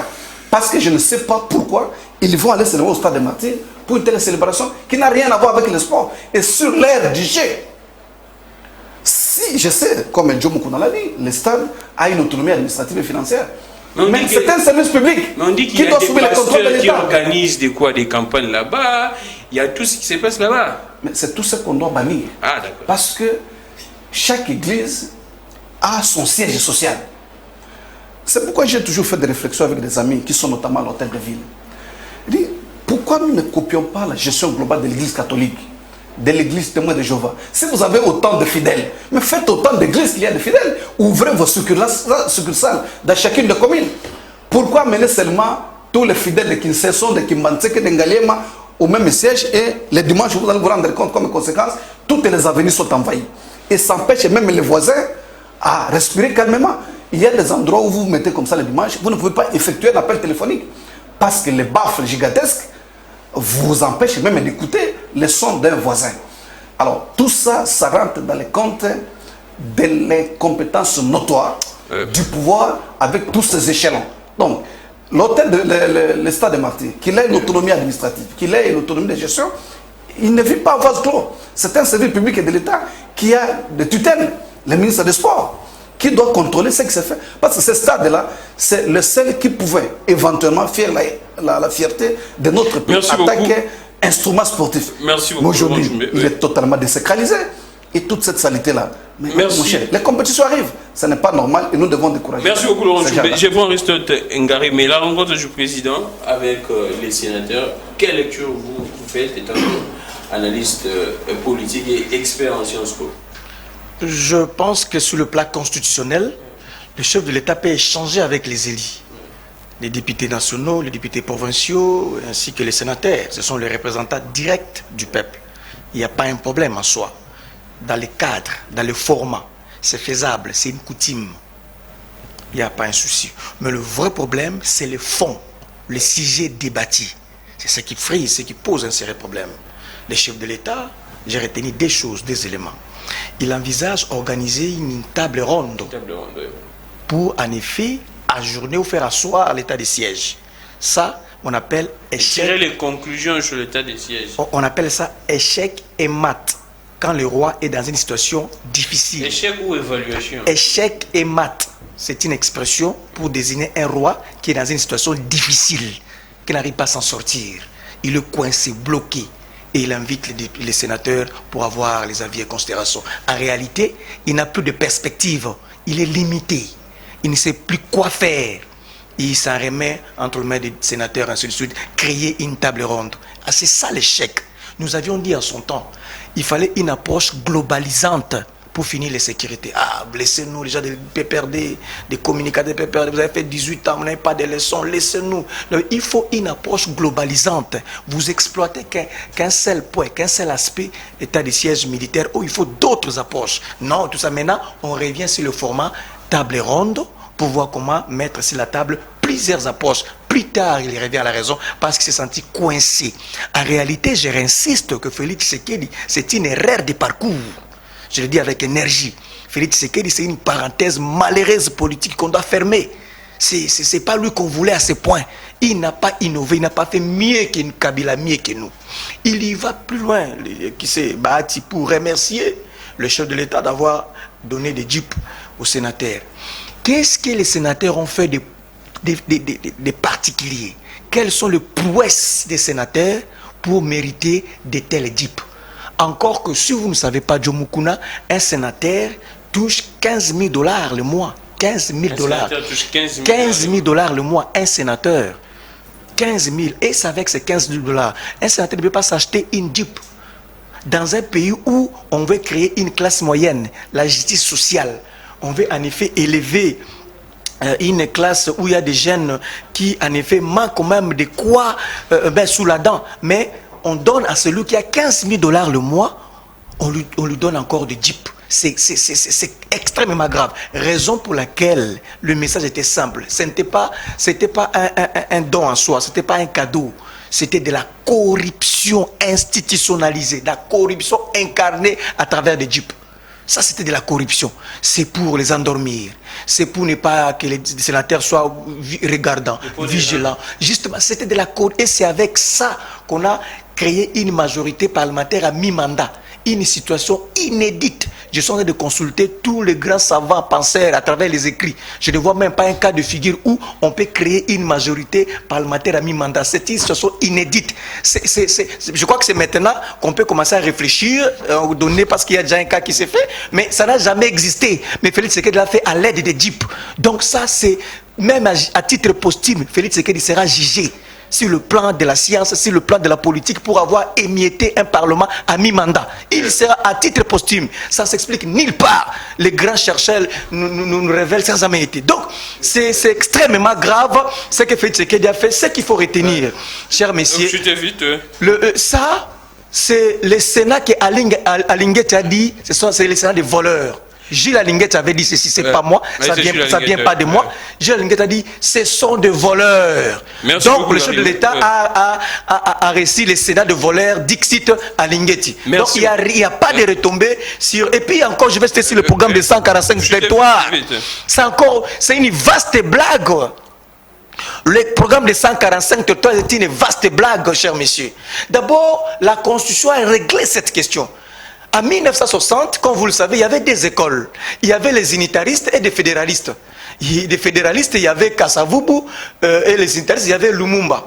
Parce que je ne sais pas pourquoi ils vont aller célébrer au stade de Martyrs pour une telle célébration qui n'a rien à voir avec le sport. Et sur l'ère du jeu, si je sais, comme Joe Mukuna l'a dit, le stade a une autonomie administrative et financière. Mais c'est un service public on dit qu'il qui doit soumettre le contrôle de l'État. Qui organise des campagnes là-bas, il y a tout ce qui se passe là-bas. Mais c'est tout ce qu'on doit bannir. Ah, d'accord. Parce que chaque église a son siège social. C'est pourquoi j'ai toujours fait des réflexions avec des amis qui sont notamment à l'hôtel de ville. Je dis, pourquoi nous ne copions pas la gestion globale de l'église catholique, de l'église témoin de Jéhovah? Si vous avez autant de fidèles, mais faites autant d'églises qu'il y a de fidèles. Ouvrez vos succursales dans chacune des communes. Pourquoi mener seulement tous les fidèles de Kinshasa, de Kimbantseke, de Ngaliema au même siège et les dimanches, vous allez vous rendre compte comme conséquence, toutes les avenues sont envahies. Et ça empêche même les voisins à respirer calmement. Il y a des endroits où vous vous mettez comme ça le dimanche, vous ne pouvez pas effectuer un appel téléphonique parce que les baffles gigantesques vous empêchent même d'écouter les sons d'un voisin. Alors tout ça, ça rentre dans les comptes de l'incompétence notoire du pouvoir avec tous ces échelons. Donc, l'hôtel de l'État de Martyrs, qu'il ait une autonomie administrative, qu'il ait une autonomie de gestion, il ne vit pas en vase clos. C'est un service public et de l'État qui a des tutelles, le ministre des Sports, qui doit contrôler ce qui se fait. Parce que ce stade-là, c'est le seul qui pouvait éventuellement faire la fierté de notre pays en tant qu'instrument sportif. Merci beaucoup. Mais aujourd'hui, il est totalement désacralisé. Et toute cette saleté-là. Mais mon cher, les compétitions arrivent. Ce n'est pas normal et nous devons décourager. Merci beaucoup, Laurent Djoubé. Je vois Aristote Ngari, mais la rencontre du président avec les sénateurs, quelle lecture vous faites étant analyste politique et expert en sciences po? Je pense que sur le plan constitutionnel, le chef de l'État peut échanger avec les élus. Les députés nationaux, les députés provinciaux, ainsi que les sénateurs. Ce sont les représentants directs du peuple. Il n'y a pas un problème en soi. Dans les cadres, dans le format, c'est faisable, c'est une coutume. Il n'y a pas un souci. Mais le vrai problème, c'est le fond, le sujet débattu. C'est ce qui frise, ce qui pose un sérieux problème. Le chef de l'État, j'ai retenu des choses, des éléments. Il envisage organiser une table ronde pour, en effet, ajourner ou faire asseoir l'état des sièges. Ça, on appelle échec. Tirer les conclusions sur l'état des sièges. On appelle ça échec et mat. Quand le roi est dans une situation difficile. Échec ou évaluation? Échec et mat. C'est une expression pour désigner un roi qui est dans une situation difficile, qui n'arrive pas à s'en sortir. Il est coincé, bloqué. Et il invite les sénateurs pour avoir les avis et considérations. En réalité, il n'a plus de perspective. Il est limité. Il ne sait plus quoi faire. Il s'en remet entre les mains des sénateurs, ainsi de suite, créer une table ronde. Ah, c'est ça l'échec. Nous avions dit en son temps, il fallait une approche globalisante pour finir les sécurités. Ah, laissez-nous, les gens de PPRD, des communicateurs de PPRD, vous avez fait 18 ans, vous n'avez pas de leçons, laissez-nous. Il faut une approche globalisante. Vous exploitez qu'un seul point, qu'un seul aspect, état des sièges militaires, où il faut d'autres approches. Non, tout ça, maintenant, on revient sur le format table ronde pour voir comment mettre sur la table plusieurs approches. Plus tard, il revient à la raison parce qu'il s'est senti coincé. En réalité, je réinsiste que Félix Tshisekedi, c'est une erreur de parcours. Je le dis avec énergie. Félix Tshisekedi, c'est une parenthèse malheureuse politique qu'on doit fermer. C'est pas lui qu'on voulait à ce point. Il n'a pas innové, il n'a pas fait mieux que Kabila, mieux que nous. Il y va plus loin, qui s'est bâti pour remercier le chef de l'État d'avoir donné des jeeps aux sénateurs. Qu'est-ce que les sénateurs ont fait des particuliers? Quelles sont les prouesses des sénateurs pour mériter de tels jeeps? Encore que si vous ne savez pas, Joe Mukuna, un sénateur touche 15 000 $, le mois. 15 000 $. 15 000 $ le mois, un sénateur. 15 000. Et c'est avec ces 15 000 $, un sénateur ne peut pas s'acheter une jeep. Dans un pays où on veut créer une classe moyenne, la justice sociale, on veut en effet élever une classe où il y a des jeunes qui en effet manquent quand même de quoi sous la dent. Mais on donne à celui qui a 15 000 $ le mois, on lui donne encore des jeeps. C'est extrêmement grave. Raison pour laquelle le message était simple. Ce n'était pas un don en soi, ce n'était pas un cadeau. C'était de la corruption institutionnalisée, de la corruption incarnée à travers des jeeps. Ça, c'était de la corruption. C'est pour les endormir. C'est pour ne pas que les sénateurs soient regardants, vigilants. Justement, c'était de la corruption. Et c'est avec ça qu'on a créé une majorité parlementaire à mi-mandat. Une situation inédite. Je suis en train de consulter tous les grands savants penseurs à travers les écrits. Je ne vois même pas un cas de figure où on peut créer une majorité parlementaire à mi-mandat. C'est une situation inédite. Je crois que c'est maintenant qu'on peut commencer à réfléchir, donner parce qu'il y a déjà un cas qui s'est fait, mais ça n'a jamais existé. Mais Félix Tshisekedi l'a fait à l'aide des jeeps. Donc ça, c'est même à titre posthume, Félix Tshisekedi sera jugé sur le plan de la science, sur le plan de la politique, pour avoir émietté un parlement à mi-mandat. Il sera à titre posthume. Ça ne s'explique nulle part. Les grands chercheurs nous révèlent sans jamais été. Donc, c'est extrêmement grave ce que Félix Tshisekedi a fait. Ce qu'il faut retenir, chers messieurs, ça, c'est le Sénat que Alinguet a dit, c'est le Sénat des voleurs. Gilles Alinguet avait dit ceci, c'est pas moi, ça vient pas de moi. Gilles Alinguet a dit, ce sont des voleurs. Merci donc beaucoup, le chef de l'État a réussi le Sénat de voleurs Dixit Alinguetti. Donc il n'y a pas de retombées sur... Et puis encore, je vais citer sur le programme de 145 territoires. C'est une vaste blague. Le programme de 145 territoires est une vaste blague, chers messieurs. D'abord, la Constitution a réglé cette question. En 1960, comme vous le savez, il y avait des écoles. Il y avait les unitaristes et des fédéralistes. Des fédéralistes, il y avait Kassavubu, et les unitaristes, il y avait Lumumba.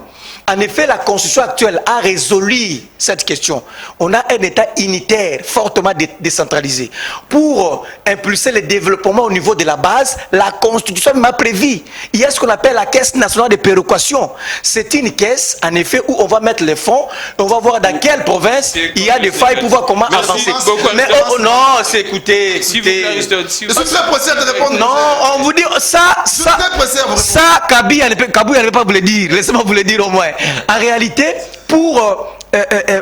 En effet, la Constitution actuelle a résolu cette question. On a un État unitaire, fortement décentralisé. Pour impulser le développement au niveau de la base, la Constitution m'a prévu. Il y a ce qu'on appelle la Caisse nationale de péréquation. C'est une caisse, en effet, où on va mettre les fonds, on va voir dans quelle province il y a des failles pour voir comment avancer. Mais non, c'est écoutez. Je suis très pressé de répondre. Non, on vous dit ça, Kabila ne peut pas vous le dire. Laissez-moi vous le dire au moins. En réalité, pour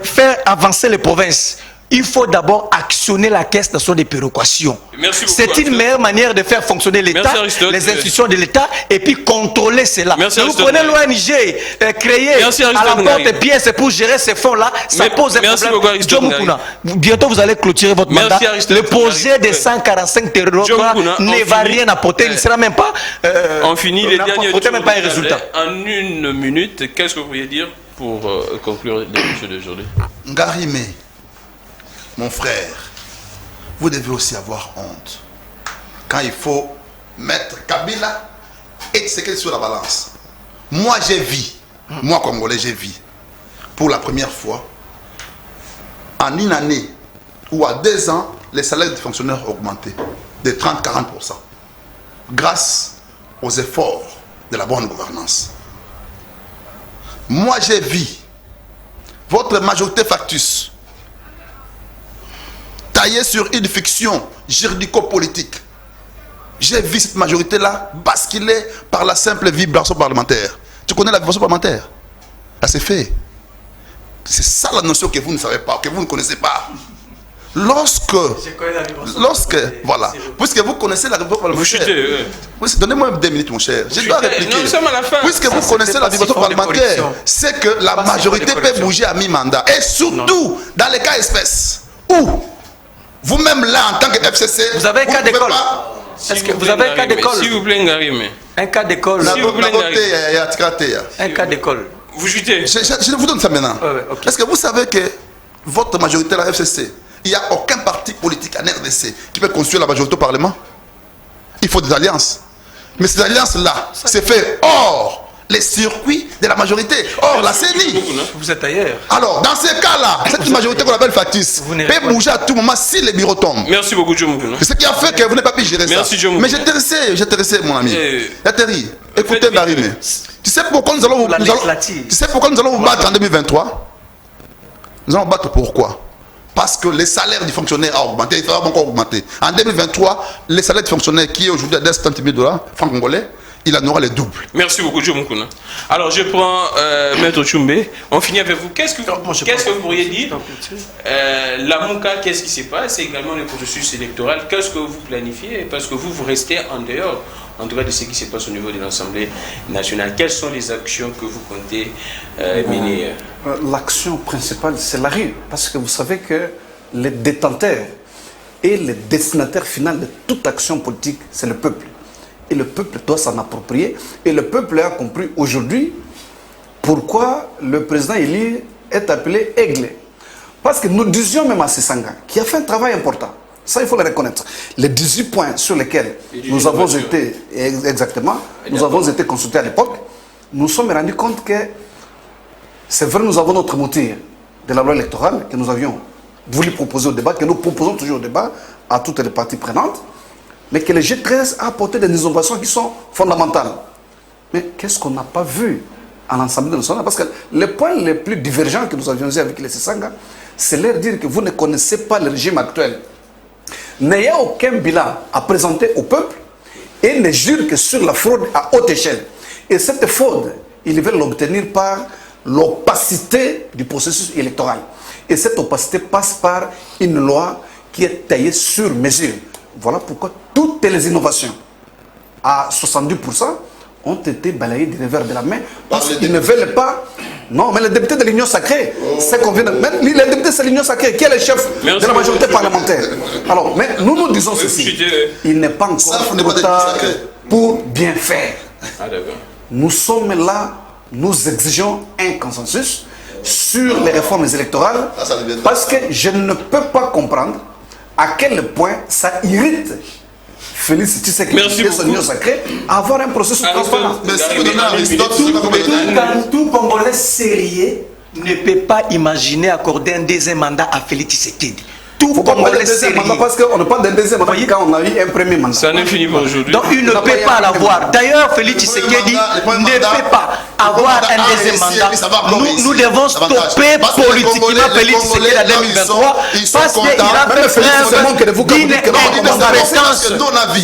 faire avancer les provinces, il faut d'abord actionner la Caisse nationale de péréquation. C'est une meilleure manière de faire fonctionner l'État, les institutions de l'État, et puis contrôler cela. Vous prenez l'ONG créée à la porte-pièce pour gérer ces fonds-là, ça pose un problème. Bientôt vous allez clôturer votre mandat. Le projet des 145 territoires ne va rien apporter. Il ne sera même pas... on finit les derniers tours. Même pas un résultat. En une minute, qu'est-ce que vous pourriez dire pour conclure l'émission d'aujourd'hui? Ngarimé, mon frère, vous devez aussi avoir honte quand il faut mettre Kabila et Tshisekedi sur la balance. Moi j'ai vu, moi Congolais j'ai vu, pour la première fois, en une année ou à 2 ans, les salaires des fonctionnaires ont augmenté de 30-40%, grâce aux efforts de la bonne gouvernance. Moi j'ai vu votre majorité factus taillée sur une fiction juridico-politique. J'ai vu cette majorité-là basculer par la simple vibration parlementaire. Tu connais la vibration parlementaire? Ça c'est fait. C'est ça la notion que vous ne savez pas, que vous ne connaissez pas. Lorsque, voilà, puisque vous connaissez la vibration parlementaire, donnez-moi 2 minutes mon cher, je dois répliquer. Puisque vous connaissez la vibration parlementaire, c'est que la majorité peut bouger à mi-mandat. Et surtout, dans les cas espèces, où vous-même là, en tant que FCC, vous avez un cas d'école. Est-ce que vous avez un cas d'école? S'il vous plaît, Ngarimé. Un cas d'école. S'il vous plaît, un cas d'école. Vous chutez. Je vous donne ça maintenant. Okay. Est-ce que vous savez que votre majorité, la FCC, il n'y a aucun parti politique en RDC qui peut construire la majorité au Parlement? Il faut des alliances. Mais ces alliances-là, c'est fait hors les circuits de la majorité. Or, la CENI. Vous êtes ailleurs. Alors, dans ces cas-là, cette majorité qu'on appelle factice peut bouger à tout moment si les bureaux tombent. Merci beaucoup, Joe Moukouna. C'est ce qui a fait que vous n'avez pas pu gérer ça. Mais j'intéressais, mon ami. Yateri, écoutez Ngarimé. Tu sais pourquoi nous allons vous battre en 2023? Nous allons battre pourquoi? Parce que les salaires des fonctionnaires ont augmenté, il faudra encore augmenter. En 2023, les salaires des fonctionnaires qui est aujourd'hui à 70 000 $, francs congolais, il en aura les doubles. Merci beaucoup, Joe Moukouna. Alors, je prends Maître Tchumbe. On finit avec vous. Qu'est-ce que vous pourriez dire la Mouka, qu'est-ce qui se passe? C'est également le processus électoral. Qu'est-ce que vous planifiez? Parce que vous restez en dehors, en tout cas, de ce qui se passe au niveau de l'Assemblée nationale. Quelles sont les actions que vous comptez mener? L'action principale, c'est la rue. Parce que vous savez que les détenteurs et les destinataires finaux de toute action politique, c'est le peuple. Et le peuple doit s'en approprier. Et le peuple a compris aujourd'hui pourquoi le président élu est appelé Aigle. Parce que nous disions même à Sessanga, qui a fait un travail important. Ça, il faut le reconnaître. Les 18 points sur lesquels nous avons été, exactement, nous avons été consultés à l'époque, nous sommes rendus compte que c'est vrai, nous avons notre motif de la loi électorale que nous avions voulu proposer au débat, que nous proposons toujours au débat à toutes les parties prenantes, mais que le G13 a apporté des innovations qui sont fondamentales. Mais qu'est-ce qu'on n'a pas vu à l'Assemblée nationale? Parce que les points les plus divergents que nous avions eu avec les Sessanga, c'est leur dire que vous ne connaissez pas le régime actuel. N'ayant aucun bilan à présenter au peuple et ne jure que sur la fraude à haute échelle. Et cette fraude, ils veulent l'obtenir par l'opacité du processus électoral. Et cette opacité passe par une loi qui est taillée sur mesure. voilà pourquoi toutes les innovations, à 70%, ont été balayées du revers de la main, parce qu'ils ne veulent pas... Non, mais les députés de l'Union sacrée, c'est qu'on vient de... Même les députés, c'est l'Union sacrée, qui est le chef de la majorité parlementaire. Alors, mais nous disons ceci, il n'est pas encore trop tard pour bien faire. Nous sommes là, nous exigeons un consensus sur les réformes électorales, parce que je ne peux pas comprendre à quel point ça irrite Félix Tshisekedi et son union sacrée à avoir un processus transparent. Tout Congolais sérieux ne peut pas imaginer accorder un deuxième mandat à Félix Tshisekedi. Tout Congolais sérieux. Parce qu'on ne parle d'un deuxième mandat quand on a eu un premier mandat. Ça n'est fini pour aujourd'hui. Donc il ne peut pas l'avoir. D'ailleurs, Félix Tshisekedi ne peut pas avoir un deuxième mandat. Nous devons stopper politiquement Félix Tshisekedi en 2023 parce qu'il a fait preuve d'une incompétence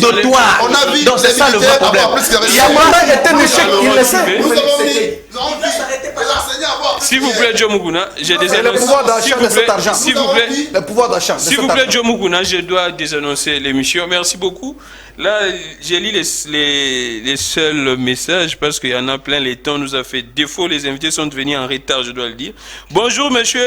notoire. Donc c'est ça le vrai problème. Il y a pas un échec, il le sait. S'il vous plaît, Joe Mukuna, j'ai des annonces. Le pouvoir d'achat de cet argent. S'il vous plaît, le pouvoir d'achat. S'il vous plaît, Joe Mukuna, je dois désannoncer l'émission. Merci beaucoup. Là, j'ai lu les seuls messages parce qu'il y en a plein. Le temps nous a fait défaut. Les invités sont venus en retard, je dois le dire. Bonjour, monsieur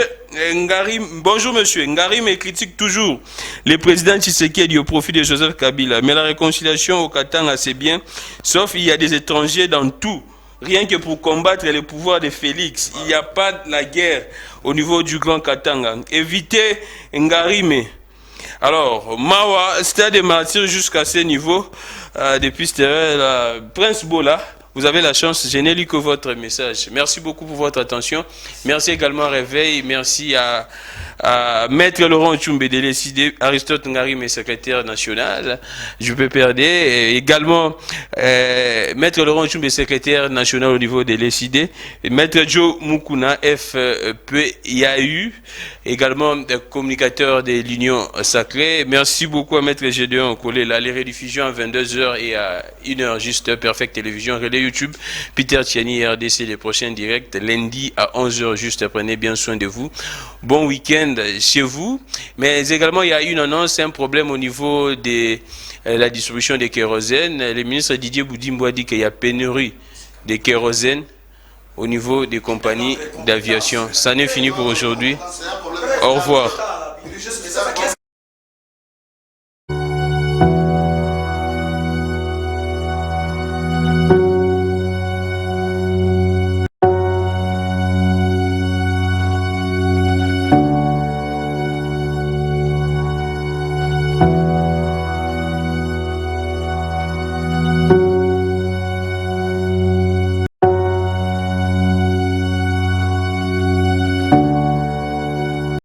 Ngarim. Bonjour, monsieur. Ngarim critique toujours le président Tshisekedi au profit de Joseph Kabila. Mais la réconciliation au Katanga, c'est bien. Sauf il y a des étrangers dans tout. Rien que pour combattre le pouvoir de Félix. Il n'y a pas de la guerre au niveau du Grand Katanga. Évitez Ngarime. Alors, Mawa, stade de martyr jusqu'à ce niveau. Depuis Prince Bola, vous avez la chance. Je n'ai lu que votre message. Merci beaucoup pour votre attention. Merci également à Réveil. Merci à Maître Laurent Tchumbe de l'ECD, Aristote Ngarime, secrétaire national, je peux perdre, et également Maître Laurent Tchumbe, secrétaire national au niveau de l'ECD, Maître Joe Mukuna, FPIAU, également communicateur de l'Union Sacrée. Merci beaucoup à Maître Gédéon Collet, les rediffusions à 22h et à 1h juste, Perfect Télévision, Relais YouTube, Peter Tiani, RDC, les prochains directs, lundi à 11h juste, prenez bien soin de vous. Bon week-end chez vous, mais également il y a une annonce, un problème au niveau de la distribution de kérosène. Le ministre Didier Boudimbo a dit qu'il y a pénurie de kérosène au niveau des compagnies d'aviation. Ça n'est fini pour aujourd'hui. Au revoir.